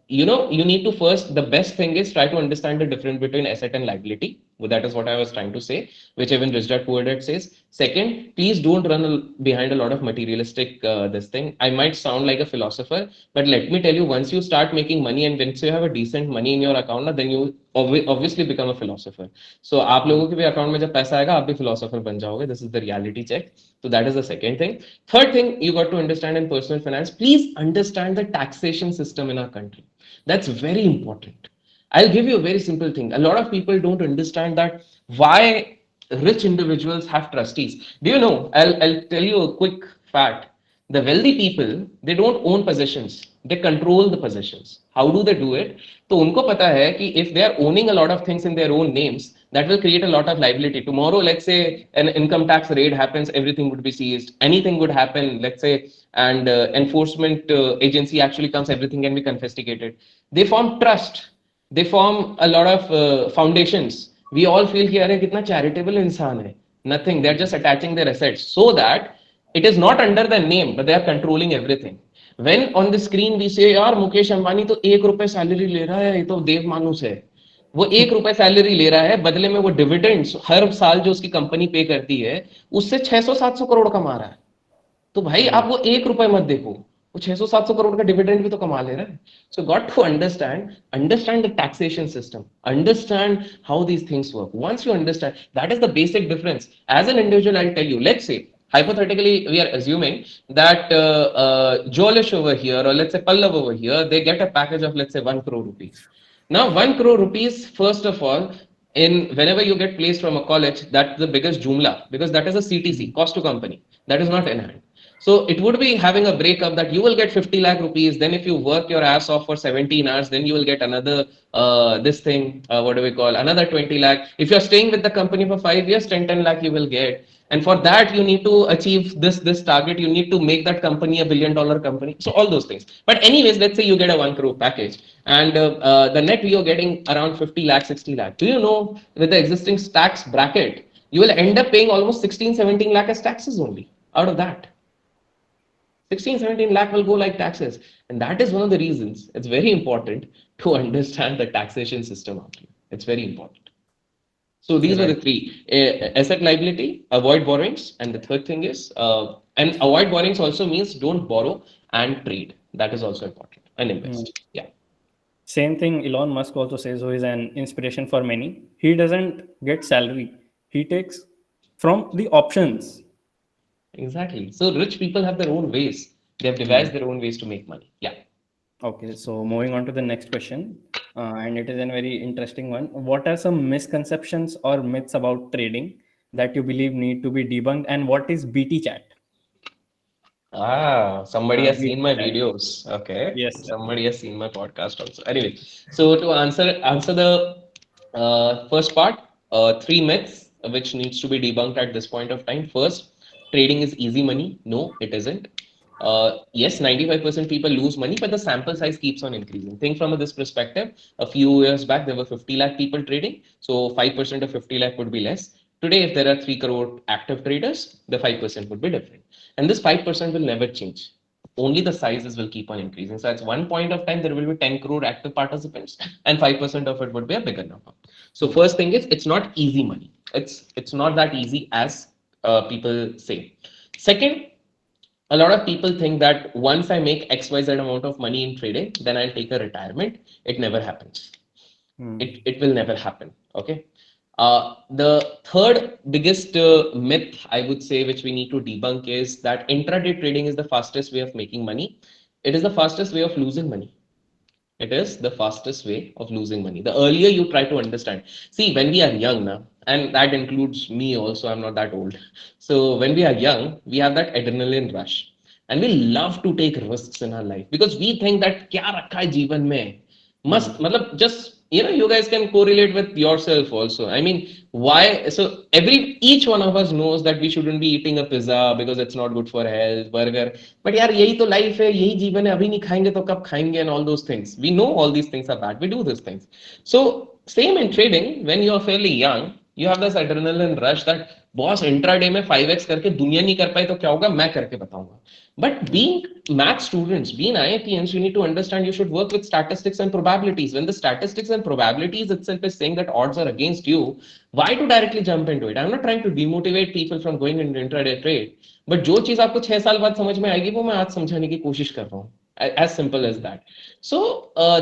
you need to first, the best thing is try to understand the difference between asset and liability. Well, that is what I was trying to say, which even Rich Dad Poor Dad says. Second, please don't run behind a lot of materialistic this thing. I might sound like a philosopher, but let me tell you, once you start making money and once you have a decent money in your account, then you obviously become a philosopher. So आप लोगों के भी account में जब पैसा आएगा आप भी philosopher बन जाओगे. This is the reality check. So that is the second thing. Third thing you got to understand in personal finance, please understand the taxation system in our country. That's very important. I'll give you a very simple thing. A lot of people don't understand that why rich individuals have trustees. Do you know? I'll tell you a quick fact. The wealthy people, they don't own possessions. They control the possessions. How do they do it? तो उनको पता है कि if they are owning a lot of things in their own names, that will create a lot of liability. Tomorrow, let's say an income tax raid happens, everything would be seized. Anything would happen, let's say, and enforcement agency actually comes, everything can be confiscated. They form trust. They form a lot of foundations. We all feel कि अरे कितना charitable इंसान है. Nothing. They're just attaching their assets so that it is not under the name, but they are controlling everything. When on the screen we say यार मुकेश अंबानी तो 1 रुपए salary ले रहा है, ये तो देव मानुस है. वो 1 रुपए सैलरी ले रहा है, बदले में वो डिविडेंड्स हर साल जो उसकी कंपनी पे करती है उससे 600-700 करोड़ कमा रहा है. तो भाई आप वो 1 रुपए मत देखो, वो 600-700 करोड़ का डिविडेंड भी तो कमा ले रहा है. So got to understand the taxation system, understand how these things work. Once you understand, that is the basic difference. As an individual I tell you, let's say hypothetically we are assuming that Jolish over here, or let's say Pallav over here, they get a package of let's say 1 crore rupees. Now 1 crore rupees, first of all, in whenever you get placed from a college, that's the biggest jumla, because that is a CTC, cost to company, that is not in hand. So it would be having a breakup that you will get 50 lakh rupees. Then if you work your ass off for 17 hours, then you will get another this thing. What do we call another 20 lakh? If you're staying with the company for 5 years, 10 lakh you will get. And for that, you need to achieve this target. You need to make that company a $1 billion company. So all those things. But anyways, let's say you get a 1 crore package, and the net you're getting around 50 lakh, 60 lakh. Do you know with the existing tax bracket, you will end up paying almost 16, 17 lakh as taxes only out of that. 16, 17 lakh will go like taxes. And that is one of the reasons it's very important to understand the taxation system out here. It's very important. So these were the
Right.
three: asset liability, avoid borrowings, and the third thing is, and avoid borrowings also means don't borrow and trade. That is also important and
Hmm.
invest. Yeah,
Same thing Elon Musk also says, who is an inspiration for many. He doesn't get salary. He takes from the options.
exactly. So rich people have their own ways. They have
Hmm.
devised their own ways to make money. Yeah.
Okay, so moving on to the next question, and it is a very interesting one. What are some misconceptions or myths about trading that you believe need to be debunked, and what is BT chat?
Ah, somebody has
BT
seen my
chat.
videos. Okay,
Yes, sir.
somebody has seen my podcast also. Anyway, so to answer the first part, three myths which needs to be debunked at this point of time. First, trading is easy money. No, it isn't. Yes, 95% people lose money, but the sample size keeps on increasing. Think from this perspective. A few years back, there were 50 lakh people trading, so 5% of 50 lakh would be less. Today, if there are 3 crore active traders, the 5% would be different. And this 5% will never change. Only the sizes will keep on increasing. So at one point of time, there will be 10 crore active participants, and 5% of it would be a bigger number. So first thing is, it's not easy money. It's not that easy as people say. Second, a lot of people think that once I make XYZ amount of money in trading, then I'll take a retirement. It never happens.
Hmm.
It will never happen. Okay. The third biggest myth I would say which we need to debunk is that intraday trading is the fastest way of making money. It is the fastest way of losing money. It is the fastest way of losing money. The earlier you try to understand. See, when we are young now, and that includes me also, I'm not that old. So when we are young, we have that adrenaline rush. And we love to take risks in our life because we think that क्या रखा है जीवन में
Hmm.
must मतलब just you guys can correlate with yourself also. I mean, why? So each one of us knows that we shouldn't be eating a pizza because it's not good for health, burger. But यार यही तो life है, यही जीवन है, अभी नहीं खाएंगे तो कब खाएंगे, and all those things. We know all these things are bad. We do these things. So same in trading. When you are fairly young, you have this adrenaline rush that boss intraday में 5x करके दुनिया नहीं कर पाई तो क्या होगा, मैं करके बताऊंगा. But being math students, being IITians, you need to understand you should work with statistics and probabilities. When the statistics and probabilities itself is saying that odds are against you, why to directly jump into it? I'm not trying to demotivate people from going into intraday trade, but जो चीज आपको 6 साल बाद समझ में आएगी वो मैं आज समझाने की कोशिश कर रहा हूँ. As simple as that. So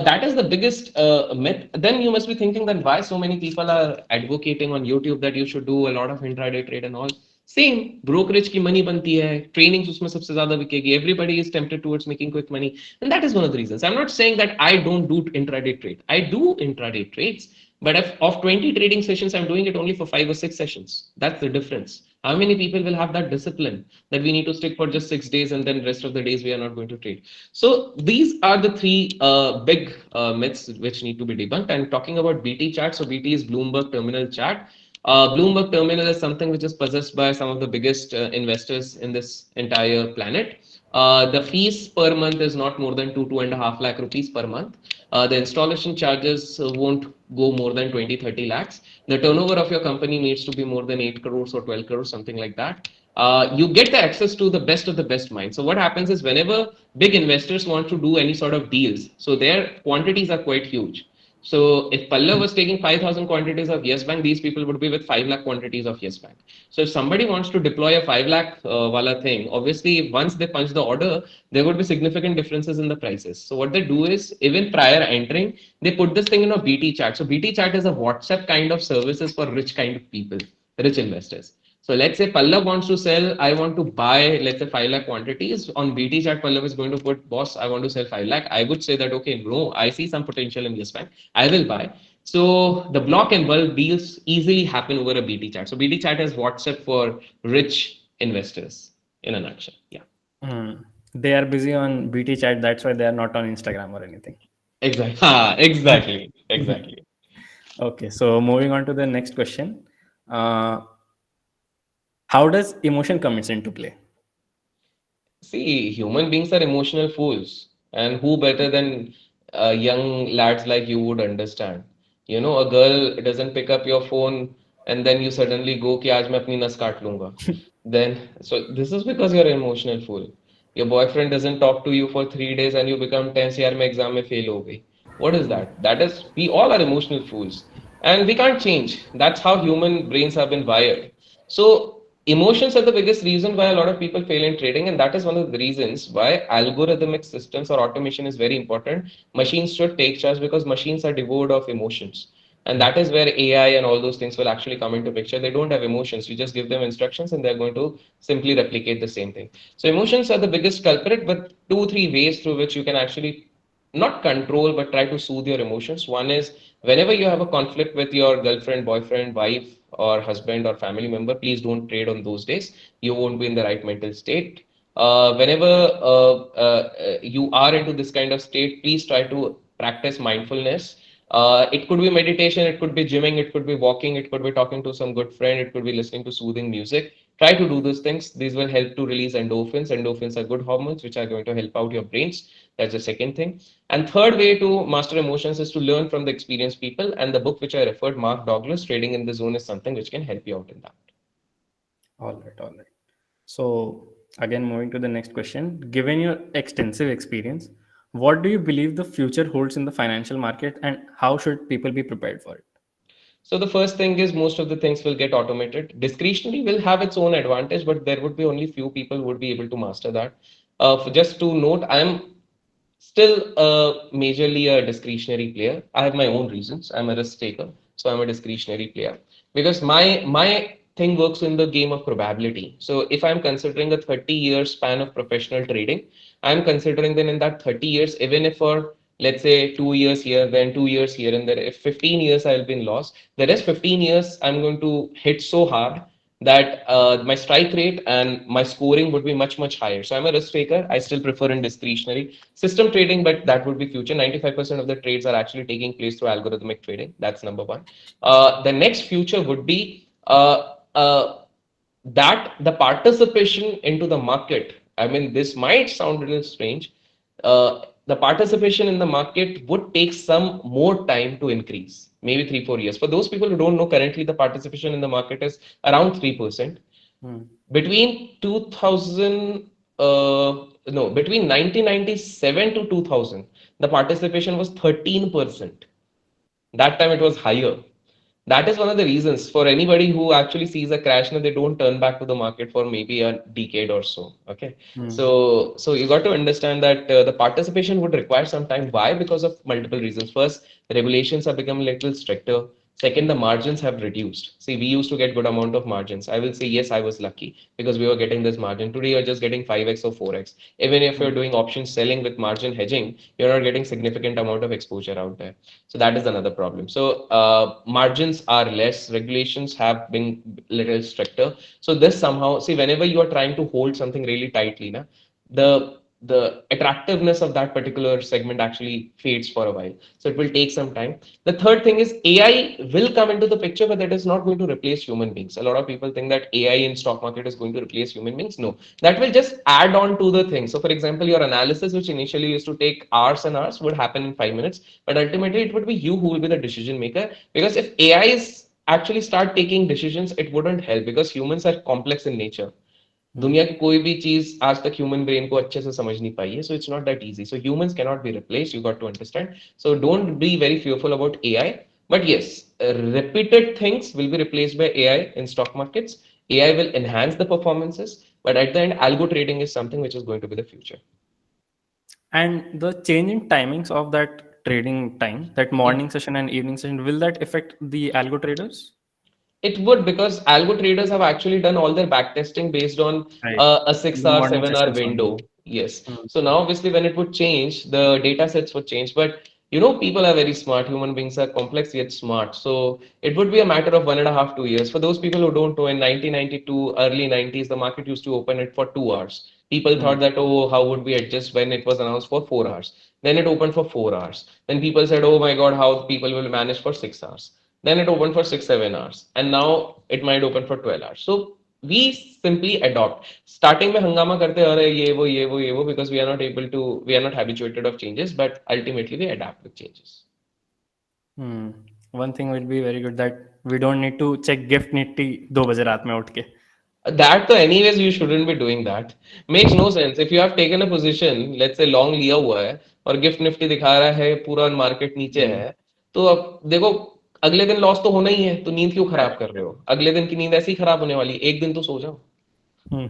that is the biggest myth. Then you must be thinking that why so many people are advocating on YouTube that you should do a lot of intraday trade and all. Same brokerage की money बनती है, trainings उसमें सबसे ज्यादा बिकेगी, everybody is tempted towards making quick money, and that is one of the reasons. I am not saying that I don't do intraday trade. I do intraday trades, but if of 20 trading sessions I'm doing it only for 5 or 6 sessions. That's the difference. How many people will have that discipline that we need to stick for just 6 days and then rest of the days we are not going to trade? So these are the three big myths which need to be debunked. And talking about BT chart, so BT is Bloomberg Terminal Chart. Bloomberg Terminal is something which is possessed by some of the biggest investors in this entire planet. The fees per month is not more than 2.5 lakh rupees per month. The installation charges won't go more than 20-30 lakhs. The turnover of your company needs to be more than 8 crores or 12 crores, something like that. You get the access to the best of the best minds. So what happens is whenever big investors want to do any sort of deals, so their quantities are quite huge. So if Pallav was taking 5,000 quantities of Yes Bank, these people would be with 5 lakh quantities of Yes Bank. So if somebody wants to deploy a 5 lakh wala thing, obviously once they punch the order, there would be significant differences in the prices. So what they do is even prior entering, they put this thing in a BT chat. So BT chat is a WhatsApp kind of services for rich kind of people, rich investors. So let's say Pallav wants to sell, I want to buy, let's say 5 lakh quantities. On BT chat, Pallav is going to put, boss, I want to sell 5 lakh. I would say that, okay, no, I see some potential in Yes Bank. I will buy. So the block and bulk deals easily happen over a BT chat. So BT chat is WhatsApp for rich investors in a nutshell. Yeah.
Hmm. They are busy on BT chat. That's why they are not on Instagram or anything.
Exactly. Exactly. Exactly.
Okay, so moving on to the next question. Uh, how does emotion comes into play?
See, human beings are emotional fools, and who better than young lads like you would understand? You know, a girl doesn't pick up your phone, and then you suddenly go, "कि आज मैं अपनी नस काट लूंगा." Then, so this is because you're an emotional fool. Your boyfriend doesn't talk to you for 3 days, and you become tense. यार मैं exam में fail हो गई. What is that? That is, we all are emotional fools, and we can't change. That's how human brains have been wired. So emotions are the biggest reason why a lot of people fail in trading, and that is one of the reasons why algorithmic systems or automation is very important. Machines should take charge because machines are devoid of emotions. And that is where AI and all those things will actually come into picture. They don't have emotions. You just give them instructions and they're going to simply replicate the same thing. So emotions are the biggest culprit, but two, three ways through which you can actually not control but try to soothe your emotions. One is whenever you have a conflict with your girlfriend, boyfriend, wife, or husband or family member, please don't trade on those days. You won't be in the right mental state. Whenever you are into this kind of state, please try to practice mindfulness. It could be meditation, it could be gymming, it could be walking, it could be talking to some good friend, it could be listening to soothing music. Try to do those things. These will help to release endorphins. Endorphins are good hormones which are going to help out your brains. That's the second thing. And third way to master emotions is to learn from the experienced people. And the book which I referred, Mark Douglas, Trading in the Zone, is something which can help you out in that.
All right, all right. So, again, moving to the next question. Given your extensive experience, what do you believe the future holds in the financial market and how should people be prepared for it?
So the first thing is most of the things will get automated. Discretionary will have its own advantage, but there would be only few people who would be able to master that. Just to note, I am still majorly a discretionary player. I have my own reasons. I'm a risk taker, so I'm a discretionary player because my thing works in the game of probability. So if I'm considering a 30-year span of professional trading, I'm considering then in that 30 years, even if for let's say 2 years here, then 2 years here, and then if 15 years I'll be in loss, the rest 15 years I'm going to hit so hard that my strike rate and my scoring would be much much higher. So I'm a risk taker. I still prefer in discretionary system trading, but that would be future. 95% of the trades are actually taking place through algorithmic trading. That's number one. The next future would be that the participation into the market. I mean, this might sound a little strange. The participation in the market would take some more time to increase, maybe 3 4 years. For those people who don't know, currently the participation in the market is around 3%.
Hmm.
Between 2000, no, between 1997 to 2000, the participation was 13%. That time it was higher. That is one of the reasons for anybody who actually sees a crash now they don't turn back to the market for maybe a decade or so. Okay,
Hmm.
so you got to understand that the participation would require some time. Why? Because of multiple reasons. First, regulations have become a little stricter. Second, the margins have reduced. See, we used to get good amount of margins. I will say yes, I was lucky because we were getting this margin. Today, you're just getting 5x or 4x. Even if you're
Hmm.
doing option selling with margin hedging, you're not getting significant amount of exposure out there. So that is another problem. So margins are less, regulations have been little stricter. So this somehow, see, whenever you are trying to hold something really tightly, na, the attractiveness of that particular segment actually fades for a while. So it will take some time. The third thing is AI will come into the picture, but that is not going to replace human beings. A lot of people think that AI in stock market is going to replace human beings. No, that will just add on to the thing. So for example, your analysis, which initially used to take hours and hours, would happen in 5 minutes, but ultimately it would be you who will be the decision maker. Because if AIs actually start taking decisions, it wouldn't help because humans are complex in nature.
Hmm.
दुनिया की कोई भी चीज आज तक human brain को अच्छे से समझ नहीं पाई है so it's not that easy so humans can not be replaced you got to understand so don't be very fearful about AI but yes repeated things will be replaced by AI in stock markets. AI will enhance the performances but at the end algo trading is something which is going to be the future.
And the change in timings of that trading time, that morning session and evening session, will that affect the algo traders?
It would because algo traders have actually done all their backtesting based on
Right.
a six
The
hour,
morning
7 hour
sessions only.
window. Yes.
Hmm.
So now obviously when it would change, the data sets would change. But you know, people are very smart. Human beings are complex yet smart. So it would be a matter of 1.5, 2 years. For those people who don't know, in 1992, early 90s, the market used to open it for 2 hours. People thought
Hmm.
that, oh, how would we adjust when it was announced for 4 hours? Then it opened for 4 hours. Then people said, oh my God, how people will manage for 6 hours. Then it opened for 6, 7 hours. And now it might open for 12 hours. So we simply adopt. Starting में हंगामा करते अरे ये वो because we are not habituated of changes, but ultimately we adapt with changes.
Hmm. One thing will be very good that we don't need to check gift nifty 2 बजे रात में उठ के.
That तो anyways you shouldn't be doing that. Makes no sense. If you have taken a position, let's say long लिया हुआ है और गिफ्ट निफ्टी दिखा रहा है पूरा मार्केट नीचे
Hmm.
है, तो अब देखो अगले दिन लॉस तो होना ही है, तो नींद क्यों खराब कर रहे हो? अगले दिन की नींद ऐसे ही खराब होने वाली, एक दिन तो सो जाओ.
Hmm.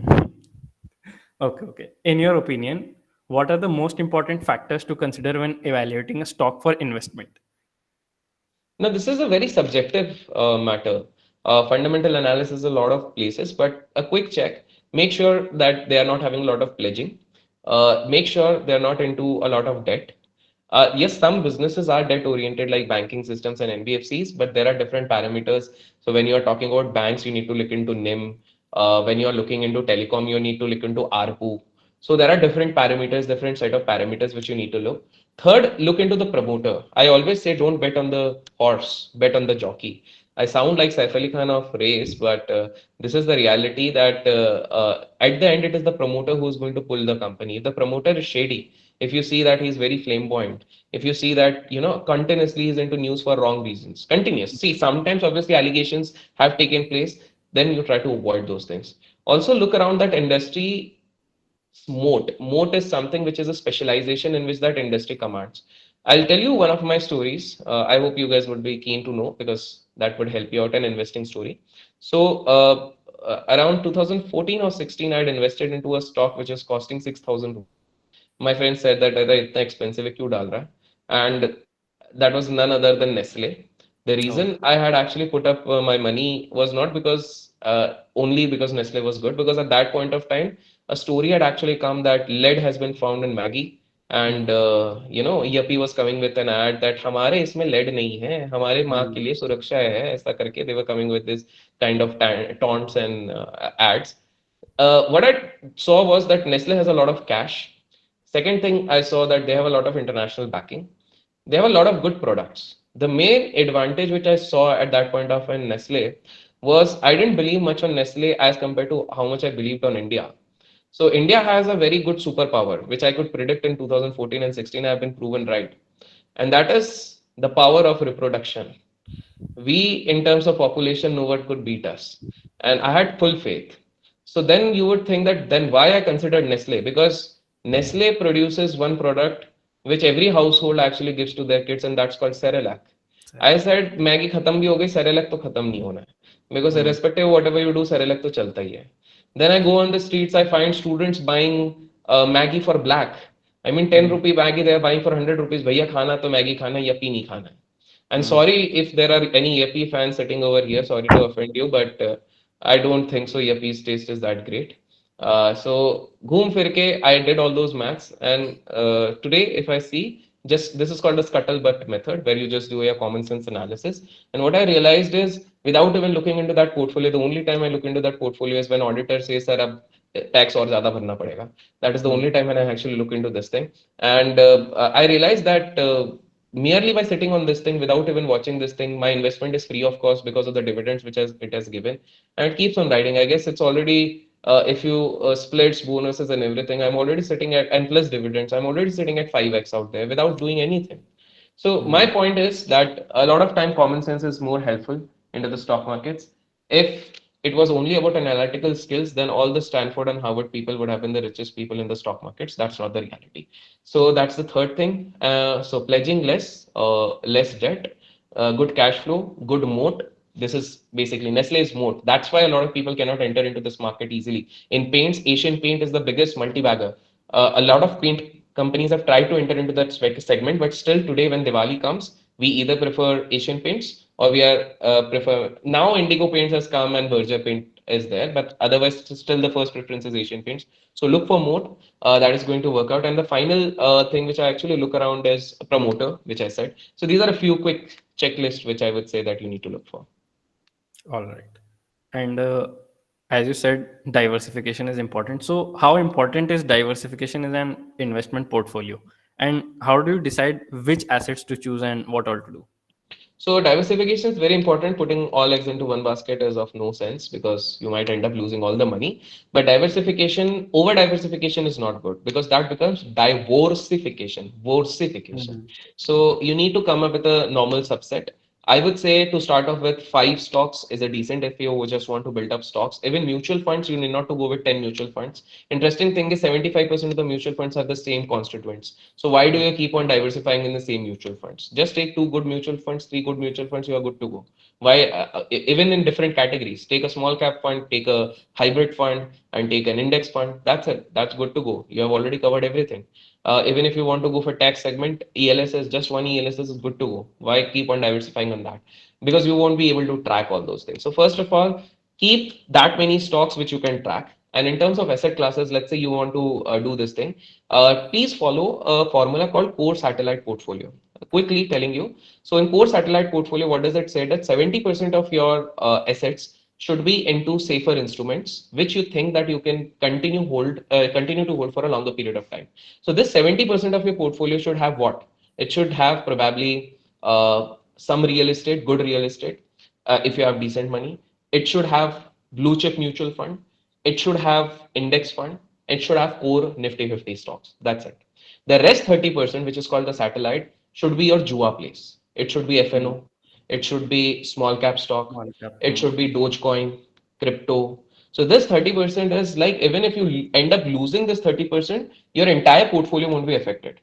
Okay, okay. In your opinion, what are the most important factors to consider when evaluating a stock for investment?
Now, this is a very subjective matter. Fundamental analysis a lot of places, but a quick check. Make sure that they are not having a lot of pledging. Make sure they are not into a lot of debt. Yes, some businesses are debt oriented, like banking systems and NBFCs, but there are different parameters. So when you are talking about banks, you need to look into NIM. When you are looking into telecom, you need to look into ARPU. So there are different parameters, different set of parameters which you need to look. Third, look into the promoter. I always say don't bet on the horse, bet on the jockey. I sound like Saif Ali Khan of race, but this is the reality that at the end it is the promoter who is going to pull the company. If the promoter is shady, if you see that he's very flamboyant, if you see that continuously he's into news for wrong reasons, continuous. See, sometimes obviously allegations have taken place, then you try to avoid those things. Also look around that industry moat. Moat is something which is a specialization in which that industry commands. I'll tell you one of my stories. I hope you guys would be keen to know because that would help you out an investing story. So, around 2014 or 16, I had invested into a stock which is costing 6,000 rupees. My friend said that अरे इतना expensive है क्यों डाल रहा है? And that was none other than Nestle. The
Oh.
reason I had actually put up my money was not because only because Nestle was good, because at that point of time, a story had actually come that lead has been found in Maggie, and
Hmm.
Yuppie was coming with an ad that हमारे इसमें lead नहीं है, हमारे माँ के
Hmm.
लिए सुरक्षा है, ऐसा करके they were coming with this kind of taunts and ads. What I saw was that Nestle has a lot of cash. Second thing, I saw that they have a lot of international backing. They have a lot of good products. The main advantage which I saw at that point of in Nestle was I didn't believe much on Nestle as compared to how much I believed on India. So India has a very good superpower, which I could predict in 2014 and 16. I have been proven right, and that is the power of reproduction. We, in terms of population, no one could beat us, and I had full faith. So then you would think that then why I considered Nestle, because Nestle produces one product which every household actually gives to their kids, and that's called Cerelac. I
Correct.
said Maggi खत्म भी हो गई, Cerelac तो खत्म नहीं होना है, because
Hmm.
irrespective of whatever you do, Cerelac तो चलता ही है. Then I go on the streets, I find students buying Maggie for black. I mean, 10
Hmm.
rupee Maggie they are buying for 100 rupees. भैया खाना तो Maggi खाना है, यपी नहीं खाना है. And
Hmm.
sorry if there are any Yappy fans sitting over here, sorry to offend you, but I don't think so. Yappy's taste is that great. So, Ghoom Firke, I did all those maths, and today, if I see, just this is called the scuttlebutt method, where you just do a common sense analysis. And what I realized is, without even looking into that portfolio, the only time I look into that portfolio is when auditor says, "Sir, अब tax और ज़्यादा भरना पड़ेगा." That is the
Hmm.
only time when I actually look into this thing, and I realized that. Merely by sitting on this thing without even watching this thing, my investment is free of cost because of the dividends which it has given, and it keeps on riding. I guess it's already if you splits bonuses and everything, I'm already sitting at and plus dividends. I'm already sitting at 5x out there without doing anything. So my
Hmm.
point is that a lot of time common sense is more helpful into the stock markets. If it was only about analytical skills, then all the Stanford and Harvard people would have been the richest people in the stock markets. That's not the reality. So that's the third thing. So pledging less, less debt, good cash flow, good moat. This is basically Nestle's moat. That's why a lot of people cannot enter into this market easily. In paints, Asian Paint is the biggest multi-bagger. A lot of paint companies have tried to enter into that segment, but still today, when Diwali comes, we either prefer Asian Paints or we are prefer now Indigo Paints has come and Berger Paint is there, but otherwise still the first preference is Asian Paints. So look for moat that is going to work out. And the final thing which I actually look around is a promoter, which I said. So these are a few quick checklists which I would say that you need to look for.
All right. And As you said, diversification is important. So, how important is diversification in an investment portfolio? And how do you decide which assets to choose and what all to do?
So diversification is very important. Putting all eggs into one basket is of no sense because you might end up losing all the money. But diversification, over diversification is not good because that becomes diversification, versification.
Mhm.
So you need to come up with a normal subset. I would say to start off with five stocks is a decent if you just want to build up stocks. Even mutual funds, you need not to go with 10 mutual funds. Interesting thing is 75% of the mutual funds are the same constituents. So why do you keep on diversifying in the same mutual funds? Just take two good mutual funds, three good mutual funds, you are good to go. Why? Even in different categories, take a small cap fund, take a hybrid fund, and take an index fund. That's it. That's good to go. You have already covered everything. Even if you want to go for tax segment, ELSS, just one ELSS is good to go. Why keep on diversifying on that? Because you won't be able to track all those things. So first of all, keep that many stocks which you can track. And in terms of asset classes, let's say you want to do this thing, please follow a formula called core satellite portfolio. Quickly telling you. So in core satellite portfolio, what does it say? That 70% of your assets should be into safer instruments, which you think that you can continue to hold for a longer period of time. So this 70% of your portfolio should have what? It should have probably some real estate, good real estate, if you have decent money. It should have blue chip mutual fund. It should have index fund. It should have core Nifty 50 stocks. That's it. The rest 30%, which is called the satellite, should be your Jua place. It should be
Mhm.
FNO. It should be small cap stock.
Small cap.
It should be Dogecoin, crypto. So this 30% is like even if you end up losing this 30%, your entire portfolio won't be affected.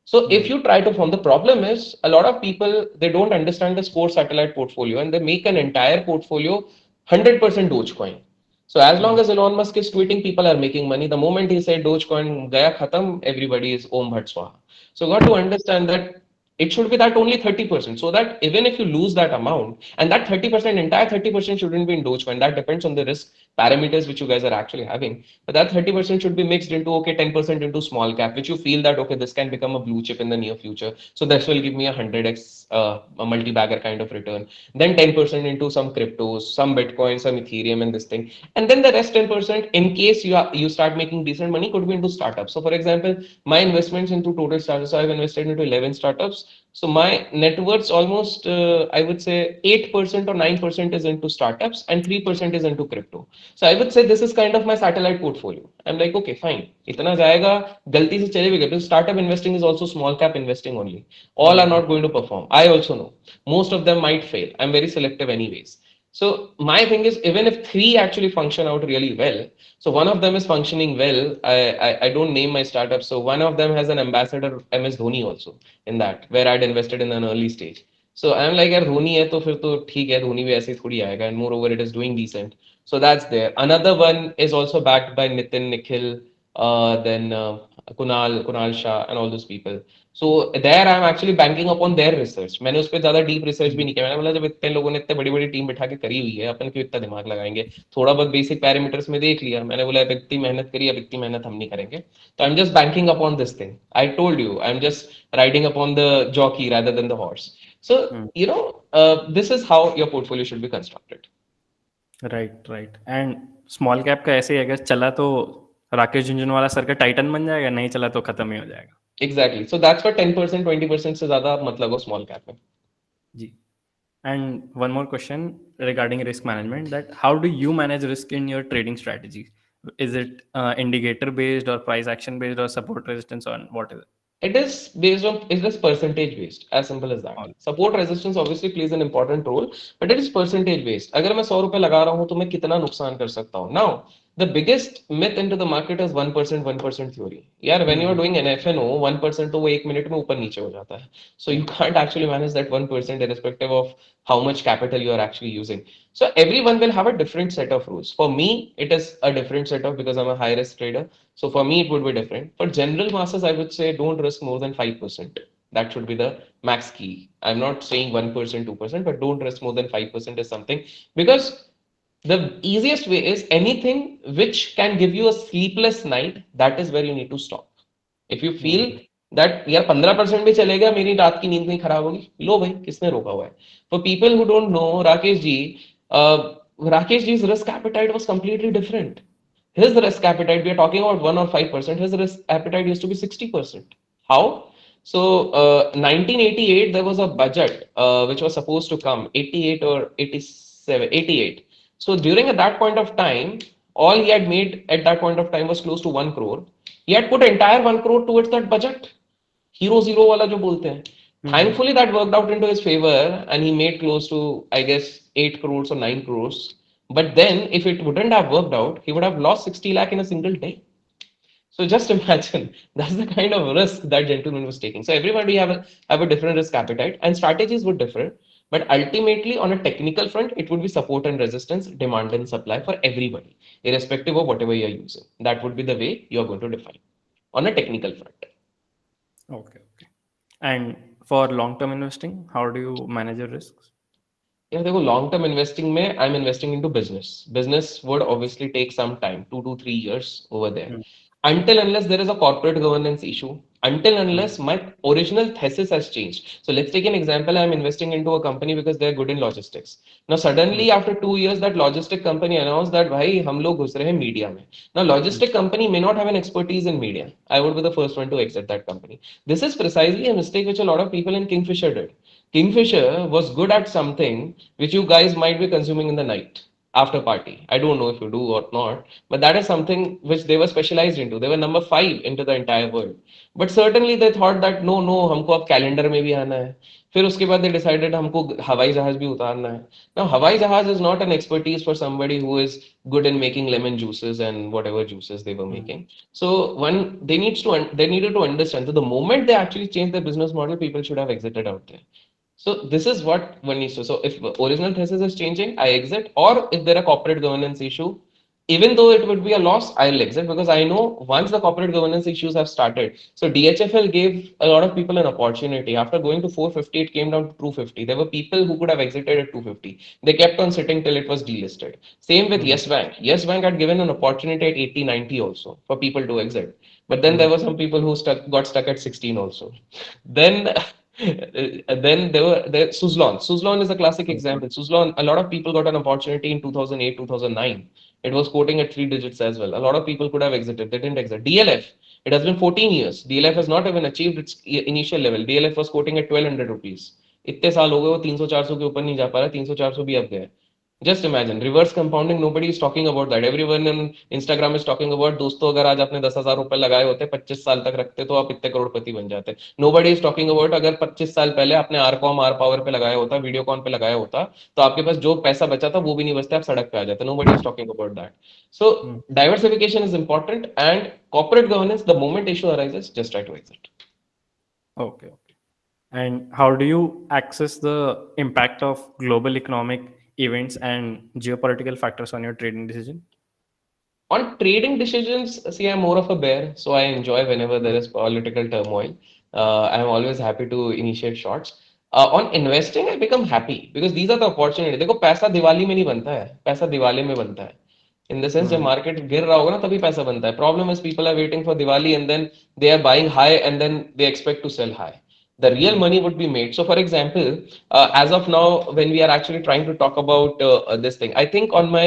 So if
Mhm.
you try to form, the problem is a lot of people they don't understand the core satellite portfolio and they make an entire portfolio 100% Dogecoin. So as long
Mhm.
as Elon Musk is tweeting, people are making money. The moment he said Dogecoin gaya khatam, everybody is Om Bhat Swaha. So got to understand that it should be that only 30%. So that even if you lose that amount, and that 30%, entire 30% shouldn't be in Dogecoin. That depends on the risk parameters which you guys are actually having. But that 30% should be mixed into okay, 10% into small cap, which you feel that okay, this can become a blue chip in the near future. So this will give me a 100x a multi-bagger kind of return. Then 10% into some cryptos, some Bitcoin, some Ethereum, and this thing. And then the rest 10%, in case you start making decent money, could be into startups. So for example, my investments into total startups, so I've invested into 11 startups. So my net worth's almost, I would say 8% or 9% is into startups and 3% is into crypto. So I would say this is kind of my satellite portfolio. I'm like, okay, fine. इतना जाएगा गलती से चले भी गए because startup investing is also small cap investing only. All are
Mhm.
not going to perform. I also know. Most of them might fail. I'm very selective anyways. So my thing is even if three actually function out really well, so one of them is functioning well. I don't name my startup. So one of them has an ambassador MS Dhoni also in that where I'd invested in an early stage. So I'm like यार धोनी है तो फिर तो ठीक है धोनी भी ऐसे ही थोड़ी आएगा and moreover it is doing decent. So that's there. Another one is also backed by Nitin, Nikhil, then Kunal Shah, and all those people. So there I'm actually banking upon their research. मैंने उस पर ज्यादा deep research भी
Mhm.
नहीं किया. मैंने बोला जब इतने लोगों ने इतने बड़ी बड़ी टीम बिठा के करी हुई है अपन क्यों इतना दिमाग लगाएंगे. थोड़ा बहुत बेसिक पैरामीटर्स में देख लिया. मैंने बोला अब इतनी मेहनत करी अब इतनी मेहनत हम नहीं करेंगे. तो I'm just banking upon this thing. I told you I'm just riding upon the jockey rather than the horse. So
Mhm.
this is how your portfolio should be constructed.
Right right and small cap का ऐसे ही अगर चला तो Rakesh Jhunjhunwala sir का Titan बन जाएगा, नहीं चला तो खत्म ही हो जाएगा।
Exactly. So that's what 10%, 20% से ज्यादा मत लगो small cap में.
जी। And one more question regarding risk management, that how do you manage risk in your trading strategy? Is it indicator based और प्राइस एक्शन बेस्ड और support resistance on what is it?
It is percentage based, as simple as that.
All
Support resistance obviously plays an important role, but it is percentage based. अगर मैं 100 रुपए लगा रहा हूँ तो मैं कितना नुकसान कर सकता हूँ? Now, the biggest myth into the market is 1% theory. यार, when you are doing an FNO, 1% तो वो एक मिनट में ऊपर नीचे हो जाता है. So you can't actually manage that 1% irrespective of how much capital you are actually using. So everyone will have a different set of rules. For me, it is a different set of because I'm a high risk trader. So for me, it would be different. For general masses, I would say don't risk more than 5%. That should be the max key. I'm not saying 1%, 2%, but don't risk more than 5% is something because the easiest way is anything which can give you a sleepless night, that is where you need to stop. If you feel that यार 15% भी चलेगा मेरी रात की नींद नहीं खराब होगी, लो भाई किसने रोका हुआ है. For people who don't know, Rakesh ji, Rakeshji's risk appetite was completely different. His risk appetite, we are talking about 1 or 5%, his risk appetite used to be 60%. How? So, 1988, there was a budget which was supposed to come, 88 or 87, 88. So, during at that point of time, all he had made at that point of time was close to 1 crore. He had put entire 1 crore towards that budget. Hero zero वाला जो बोलते हैं.
Hmm.
Thankfully, that worked out into his favor, and he made close to, I guess, 8 crores or 9 crores. But then, if it wouldn't have worked out, he would have lost 60 lakh in a single day. So just imagine that's the kind of risk that gentleman was taking. So everybody have a different risk appetite, and strategies would differ. But ultimately, on a technical front, it would be support and resistance, demand and supply for everybody, irrespective of whatever you're using. That would be the way you're going to define on a technical front.
Okay, okay. And for long-term investing, how do you manage your risks?
Yeah, देखो long term investing में I'm investing into business. Business would obviously take some time, 2 to 3 years over there.
Hmm.
Until unless there is a corporate governance issue, until
Hmm.
unless my original thesis has changed. So let's take an example. I'm investing into a company because they're good in logistics. Now
Hmm.
suddenly after 2 years, that logistic company announced that भाई हम लोग घुस रहे हैं media में. Now
Hmm.
logistic company may not have an expertise in media. I would be the first one to exit that company. This is precisely a mistake which a lot of people in Kingfisher did. Kingfisher was good at something which you guys might be consuming in the night after party. I don't know if you do or not, but that is something which they were specialized into. They were number 5 into the entire world. But certainly they thought that no, no, हमको अब calendar में भी आना है. फिर उसके बाद they decided हमको हवाई जहाज भी उतारना है. Now हवाई जहाज is not an expertise for somebody who is good in making lemon juices and whatever juices they were
Hmm.
making. So one they needed to understand. So the moment they actually changed their business model, people should have exited out there. So this is what one needs to. So if original thesis is changing, I exit. Or if there are corporate governance issue, even though it would be a loss, I'll exit because I know once the corporate governance issues have started. So DHFL gave a lot of people an opportunity. After going to 450, it came down to 250. There were people who could have exited at 250. They kept on sitting till it was delisted. Same with
Hmm.
Yes Bank. Yes Bank had given an opportunity at 80, 90 also for people to exit. But then
Hmm.
there were some people who got stuck at 16 also. Then then there Suzlon. Suzlon is a classic
So,
example. Suzlon, a lot of people got an opportunity in 2008, 2009. It was quoting at 3 digits as well. A lot of people could have exited. They didn't exit. DLF, it has been 14 years. DLF has not even achieved its initial level. DLF was quoting at 1200 rupees. इतने साल हो गए वो 300 400 के ऊपर नहीं जा पा रहा 300 400 भी अब गए just imagine reverse compounding nobody is talking about that everyone in Instagram is talking about दोस्तों अगर आज आपने 10,000 रुपए लगाए होते 25 साल तक रखते तो आप इतने करोड़पति बन जाते नोबडी इज टॉकिंग अबाउट अगर 25 साल पहले आपने आर पावर पे लगाया होता वीडियोकॉन पे लगाया होता तो आपके पास जो पैसा बचा था वो भी नहीं बचता आप सड़क पे आ जाते nobody is talking about that so
hmm.
diversification is important and corporate governance the moment issue arises just try to exit.
Okay, okay. And how do you access the impact of global economic events and geopolitical factors on your trading decision?
On trading decisions, see, I'm more of a bear, so I enjoy whenever there
Hmm.
is political turmoil. I'm always happy to initiate shots. On investing, I become happy because these are the opportunities. देखो पैसा दिवाली में नहीं बनता है पैसा दिवाली में बनता है इन द सेंस जब
Hmm.
मार्केट गिर रहा होगा ना तभी पैसा बनता है problem is people are waiting for Diwali and then they are buying high and then they expect to sell high the real
Hmm.
money would be made. So, for example, as of now, when we are actually trying to talk about this thing, I think on my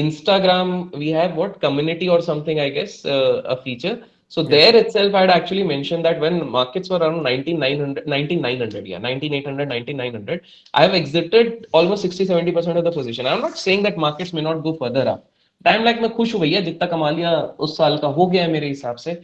Instagram we have what community or something, I guess, a feature. So
Yes.
there itself, I had actually mentioned that when markets were around 19,900, yeah, 19,800, 19,900, I have exited almost 60-70% of the position. I'm not saying that markets may not go further up. Time like मैं खुश हूँ भैया जितना कमा लिया उस साल का हो गया है मेरे हिसाब से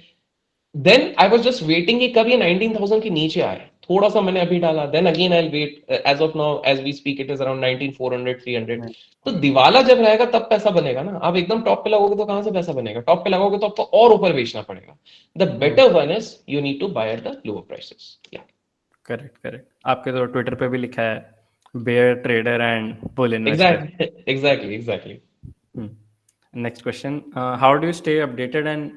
then I was just waiting कि कब ये 19,000 के नीचे आए थोड़ा सा मैंने अभी डाला then again I wait as of now as we speak it is around 19,400 300
Hmm.
तो दिवाला जब रहेगा तब पैसा बनेगा ना आप एकदम टॉप पे लगोगे तो कहां से पैसा बनेगा टॉप पे लगोगे तो आपको और ऊपर बेचना पड़ेगा the
Hmm.
Better one is you need to buy at the lower prices या
करेक्ट, करेक्ट। आपके तो ट्विटर पे भी लिखा है bear trader and bull investor.
Exactly exactly exactly
next question, how do you stay updated and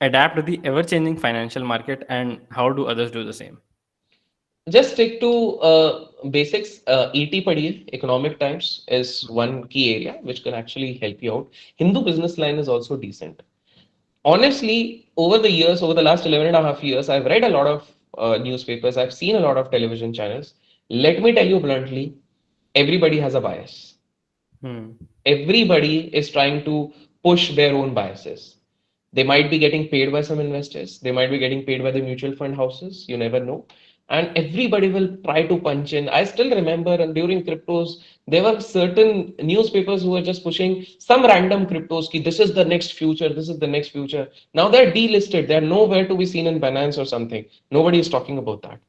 adapt to the ever changing financial market, and how do others do the same?
just stick to basics. ET padhiye, economic times is one key area which can actually help you out. Hindu business line is also decent. Honestly, over the years, over the last 11 and a half years, I've read a lot of newspapers, I've seen a lot of television channels. Let me tell you bluntly, everybody has a bias.
Hmm.
Everybody is trying to push their own biases. They might be getting paid by some investors, they might be getting paid by the mutual fund houses, you never know. And everybody will try to punch in. I still remember, and during cryptos, there were certain newspapers who were just pushing some random cryptos ki this is the next future, this is the next future. Now they're delisted, they're nowhere to be seen in Binance or something. Nobody is talking about that.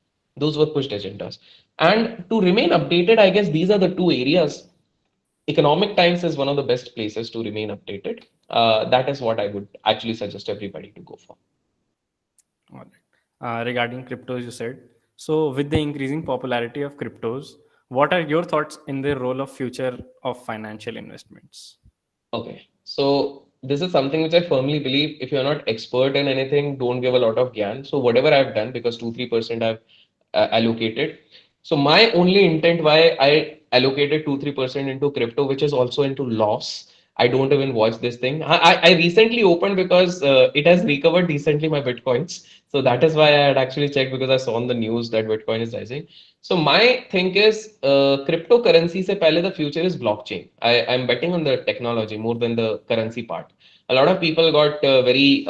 Those were pushed agendas. And to remain updated, I guess these are the two areas. Economic Times is one of the best places to remain updated. That is what I would actually suggest everybody to go for.
All right. Regarding cryptos, you said. So, with the increasing popularity of cryptos, what are your thoughts in the role of future of financial investments?
Okay, so this is something which I firmly believe. If you're not expert in anything, don't give a lot of gyan. So whatever I've done, because 2-3% I've allocated. So my only intent why I allocated 2-3% into crypto, which is also into loss. I don't even watch this thing. I recently opened because it has recovered decently my bitcoins. So that is why I had actually checked because I saw on the news that Bitcoin is rising. So my thing is cryptocurrency se pehle the future is blockchain. I'm betting on the technology more than the currency part. A lot of people got very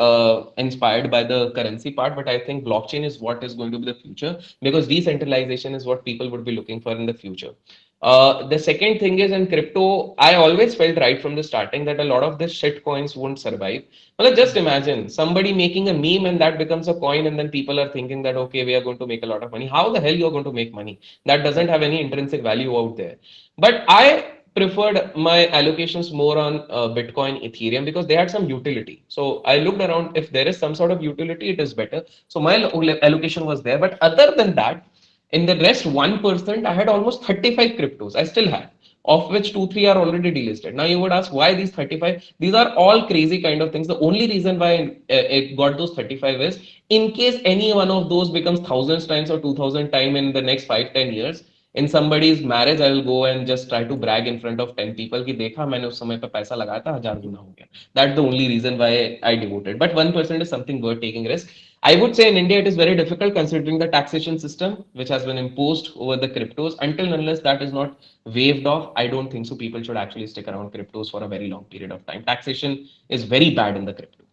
inspired by the currency part, but I think blockchain is what is going to be the future because decentralization is what people would be looking for in the future. The second thing is in crypto, I always felt right from the starting that a lot of the shit coins won't survive. Well, just imagine somebody making a meme and that becomes a coin, and then people are thinking that okay, we are going to make a lot of money. How the hell you're going to make money? That doesn't
Right.
have any intrinsic value out there. But I preferred my allocations more on Bitcoin, Ethereum because they had some utility. So I looked around if there is some sort of utility, it is better. So my allocation was there. But other than that, in the rest 1%, I had almost 35 cryptos. I still had, of which 2, 3 are already delisted. Now you would ask why these 35? These are all crazy kind of things. The only reason why it got those 35 is in case any one of those becomes thousands times or 2000 times in the next 5-10 years. In somebody's marriage, I will go and just try to brag in front of 10 people कि देखा मैंने उस समय पे पैसा लगाया था 1000 गुना हो गया. That's the only reason why I devoted. But 1% is something worth taking risk. I would say in India it is very difficult considering the taxation system which has been imposed over the cryptos. Until and unless that is not waived off, I don't think so. People should actually stick around cryptos for a very long period of time. Taxation is very bad in the crypto.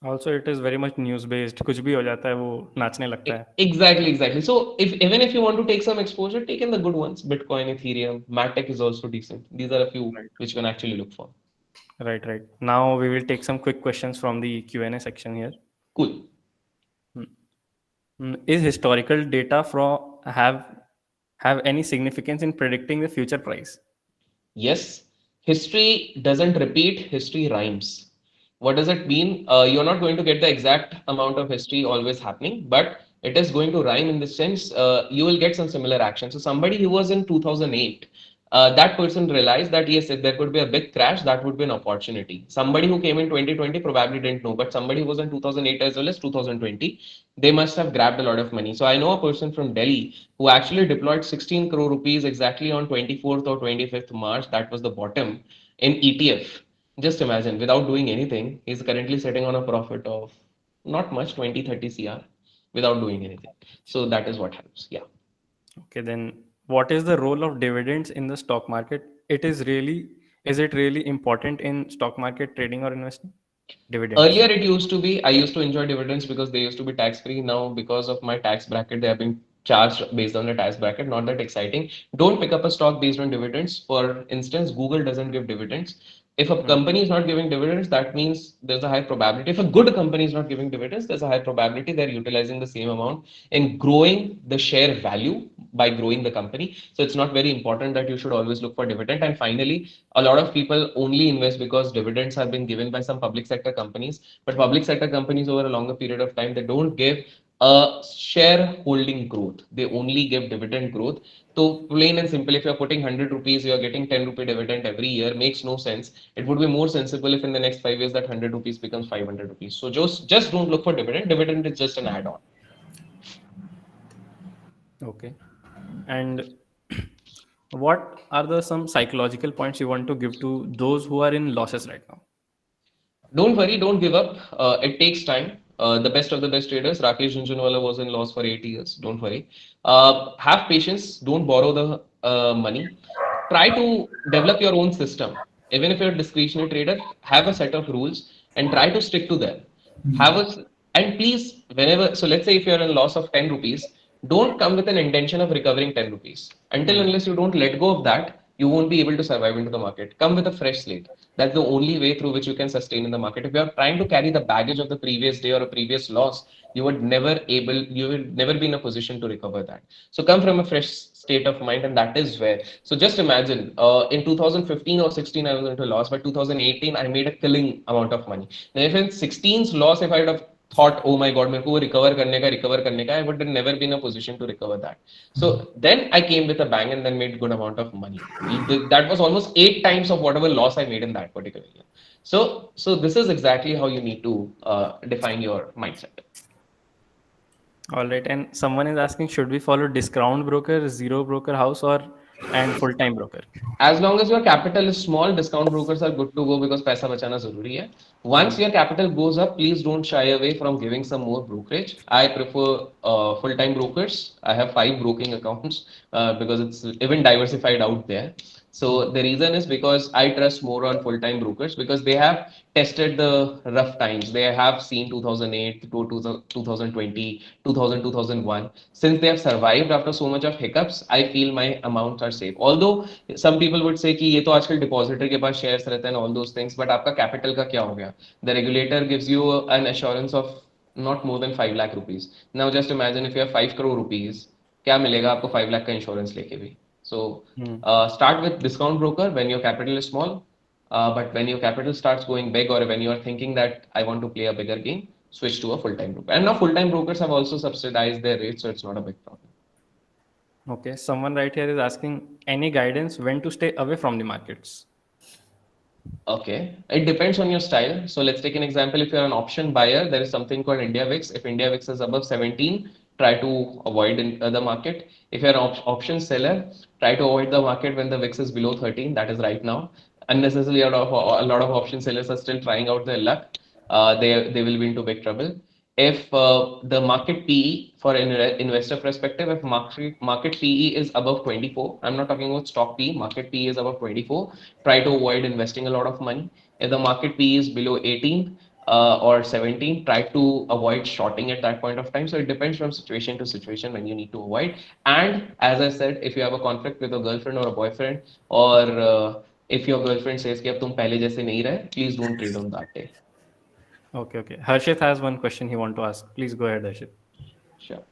Also, it is very much news based. कुछ भी हो जाता है वो नाचने लगता है.
Exactly, exactly. So if even if you want to take some exposure, take in the good ones. Bitcoin, Ethereum, Matic is also decent. These are a few
Right.
which you can actually look for.
Right, right. Now we will take some quick questions from the Q&A section here.
Cool.
Is historical data from have any significance in predicting the future price?
Yes, history doesn't repeat, history rhymes. What does it mean? You're not going to get the exact amount of history always happening, but it is going to rhyme in the sense you will get some similar action. So somebody who was in 2008, that person realized that yes, if there could be a big crash, that would be an opportunity. Somebody who came in 2020 probably didn't know, but somebody who was in 2008 as well as 2020, they must have grabbed a lot of money. So I know a person from Delhi who actually deployed 16 crore rupees exactly on 24th or 25th March. That was the bottom in ETF. Just imagine, without doing anything, he's currently sitting on a profit of not much, 20-30 CR without doing anything. So that is what happens. Yeah.
Okay, then what is the role of dividends in the stock market? Is it really important in stock market trading or investing? Dividends.
Earlier, it used to be, I used to enjoy dividends because they used to be tax free. Now, because of my tax bracket, they have been charged based on the tax bracket. Not that exciting. Don't pick up a stock based on dividends. For instance, Google doesn't give dividends. If a
Hmm.
company is not giving dividends, that means there's a high probability. If a good company is not giving dividends, there's a high probability they're utilizing the same amount in growing the share value by growing the company. So it's not very important that you should always look for dividend. And finally, a lot of people only invest because dividends have been given by some public sector companies, but public sector companies over a longer period of time, they don't give a shareholding growth. They only give dividend growth. So plain and simple, if you're putting 100 rupees, you're getting 10 rupee dividend every year, makes no sense. It would be more sensible if in the next 5 years that 100 rupees becomes 500 rupees. So just don't look for dividend. Dividend is just an add-on.
Okay. And what are the some psychological points you want to give to those who are in losses right now?
Don't worry, don't give up. It takes time. The best of the best traders, Rakesh Jhunjhunwala was in loss for 8 years. Don't worry. Have patience. Don't borrow the money. try to develop your own system. Even if you're a discretionary trader, have a set of rules and try to stick to them. Have a and please, whenever, so let's say if you're in loss of 10 rupees, don't come with an intention of recovering 10 rupees. Until unless you don't let go of that, you won't be able to survive into the market. Come with a fresh slate. That's the only way through which you can sustain in the market. If you're trying to carry the baggage of the previous day or a previous loss, you would never be in a position to recover that. So come from a fresh state of mind, and that is where. So just imagine, in 2015 or 16, I was into loss, but 2018, I made a killing amount of money. Now, if in 16's loss, if I would have thought, oh my god, मेरे को recover करने का, I would have never been in a position to recover that. So then I came with a bang and then made good amount of money. That was almost 8 times of whatever loss I made in that particular year. So this is exactly how you need to define your mindset.
All right. And someone is asking, should we follow discount broker, zero broker house, or and full time broker?
As long as your capital is small, discount brokers are good to go because पैसा बचाना जरूरी है. Once your capital goes up, please don't shy away from giving some more brokerage. I prefer full-time brokers. I have 5 broking accounts because it's even diversified out there. So the reason is because I trust more on full-time brokers because they have tested the rough times. They have seen 2008 to 2020, 2000, 2001. Since they have survived after so much of hiccups, I feel my amounts are safe. Although some people would say कि ये तो आजकल depositor के पास shares रहते हैं and all those things, but आपका capital का क्या हो गया? The regulator gives you an assurance of not more than 5 lakh rupees. Now just imagine if you have 5 crore rupees, क्या मिलेगा आपको 5 lakh का insurance लेके भी? So start with discount broker when your capital is small. But when your capital starts going big or when you are thinking that I want to play a bigger game, switch to a full-time broker. And now full-time brokers have also subsidized their rates, so it's not a big problem.
Okay. Someone right here is asking, any guidance when to stay away from the markets?
Okay, it depends on your style. So let's take an example. If you're an option buyer, there is something called India VIX. If India VIX is above 17, try to avoid in the market. If you're an option seller, try to avoid the market when the VIX is below 13. That is right now. Unnecessarily, a lot of option sellers are still trying out their luck. They will be into big trouble. If the market PE for an investor perspective, if market PE is above 24, I'm not talking about stock PE, market PE is above 24, try to avoid investing a lot of money. If the market PE is below 18 or 17, try to avoid shorting at that point of time. So it depends from situation to situation when you need to avoid. And as I said, if you have a conflict with a girlfriend or a boyfriend, or if your girlfriend says कि अब तुम पहले जैसे नहीं रहे, please don't trade on that day.
Okay, okay. Harshit has one question he want to ask. Please go ahead, Harshit.
Sure.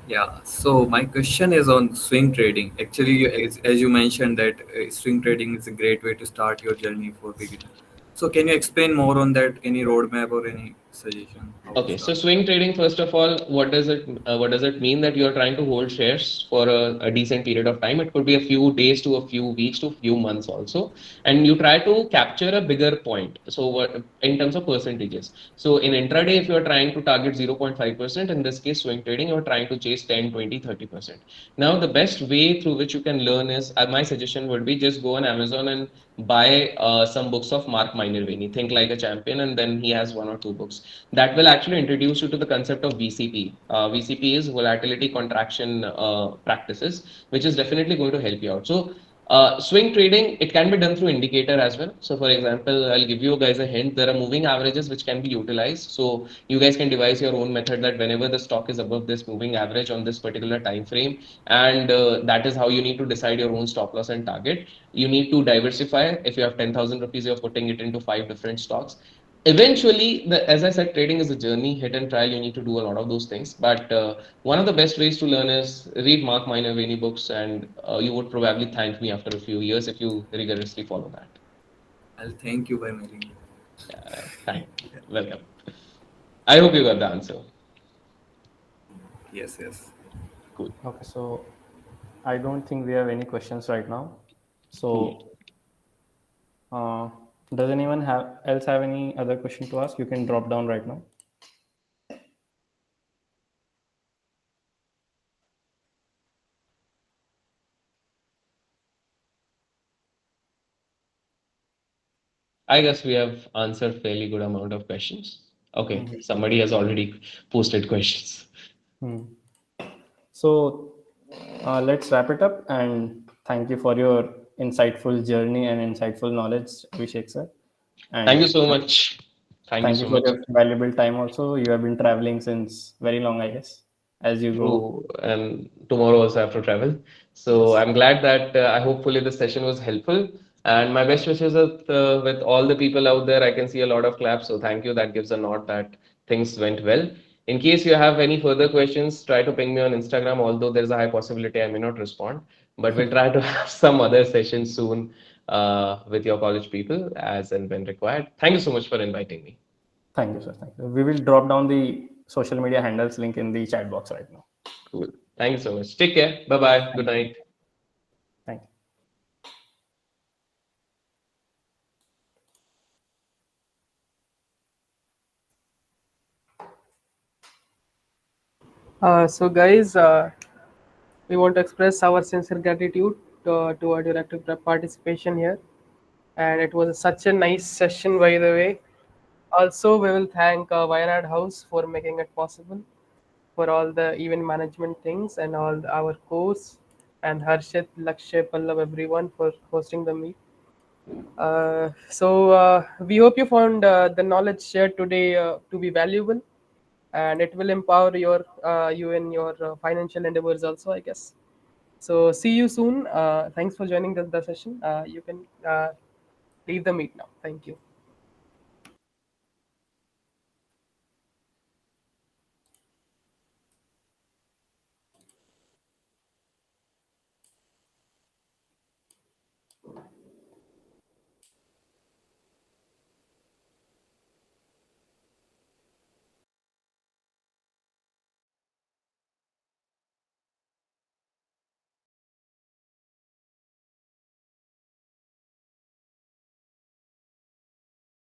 Yeah, so my question is on swing trading. Actually, as you mentioned that swing trading is a great way to start your journey for beginner. So can you explain more on that? Any roadmap or any suggestion how to
Okay, so
start?
swing trading, first of all, what does it mean that you're trying to hold shares for a decent period of time? It could be a few days to a few weeks to a few months also, and you try to capture a bigger point. So what in terms of percentages? So in intraday, if you're trying to target 0.5%, in this case, swing trading, you're trying to chase 10, 20, 30%. Now, the best way through which you can learn is, my suggestion would be just go on Amazon and buy some books of Mark Minervini, Think Like a Champion, and then he has 1 or 2 books that will actually introduce you to the concept of VCP. VCP is volatility contraction practices, which is definitely going to help you out. So swing trading, it can be done through indicator as well. So for example, I'll give you guys a hint. There are moving averages which can be utilized. So you guys can devise your own method that whenever the stock is above this moving average on this particular time frame, and that is how you need to decide your own stop loss and target. You need to diversify. If you have 10,000 rupees, you're putting it into 5 different stocks. Eventually, as I said, trading is a journey, hit and trial. You need to do a lot of those things. But one of the best ways to learn is read Mark Minervini books, and you would probably thank me after a few years if you rigorously follow that.
I'll thank you by mailing you.
Thank you. Welcome. I hope you got the answer.
Yes, yes.
Cool.
Okay, so I don't think we have any questions right now.
Cool.
So, does anyone else have any other question to ask? You can drop down right now.
I guess we have answered fairly good amount of questions. Okay, somebody has already posted questions.
So let's wrap it up, and thank you for your insightful journey and insightful knowledge, Abhishek sir.
Thank you
And
so much. Thank you
thank you
so
for
much.
your valuable time also. You have been traveling since very long, I guess, as you go.
True, and tomorrow also I have to travel. So
Yes.
I'm glad that I hopefully this session was helpful. And my best wishes with all the people out there. I can see a lot of claps, so thank you. That gives a nod that things went well. In case you have any further questions, try to ping me on Instagram. Although there's a high possibility I may not respond, but we'll try to have some other sessions soon with your college people as and when required. Thank you so much for inviting me.
Thank you, sir. Thank you. We will drop down the social media handles link in the chat box right now.
Cool. Thank you so much. Take care. Bye bye. Good
Thank you.
night.
Thank you.
So, guys, we want to express our sincere gratitude toward your active participation here. And it was such a nice session, by the way. Also, we will thank Wayanad House for making it possible, for all the event management things, and all our course, and Harshit, Lakshay, Pallav, everyone for hosting the meet. We hope you found the knowledge shared today to be valuable, and it will empower you in your financial endeavors also, I guess. So see you soon. Thanks for joining the session. You can leave the meet now. Thank you.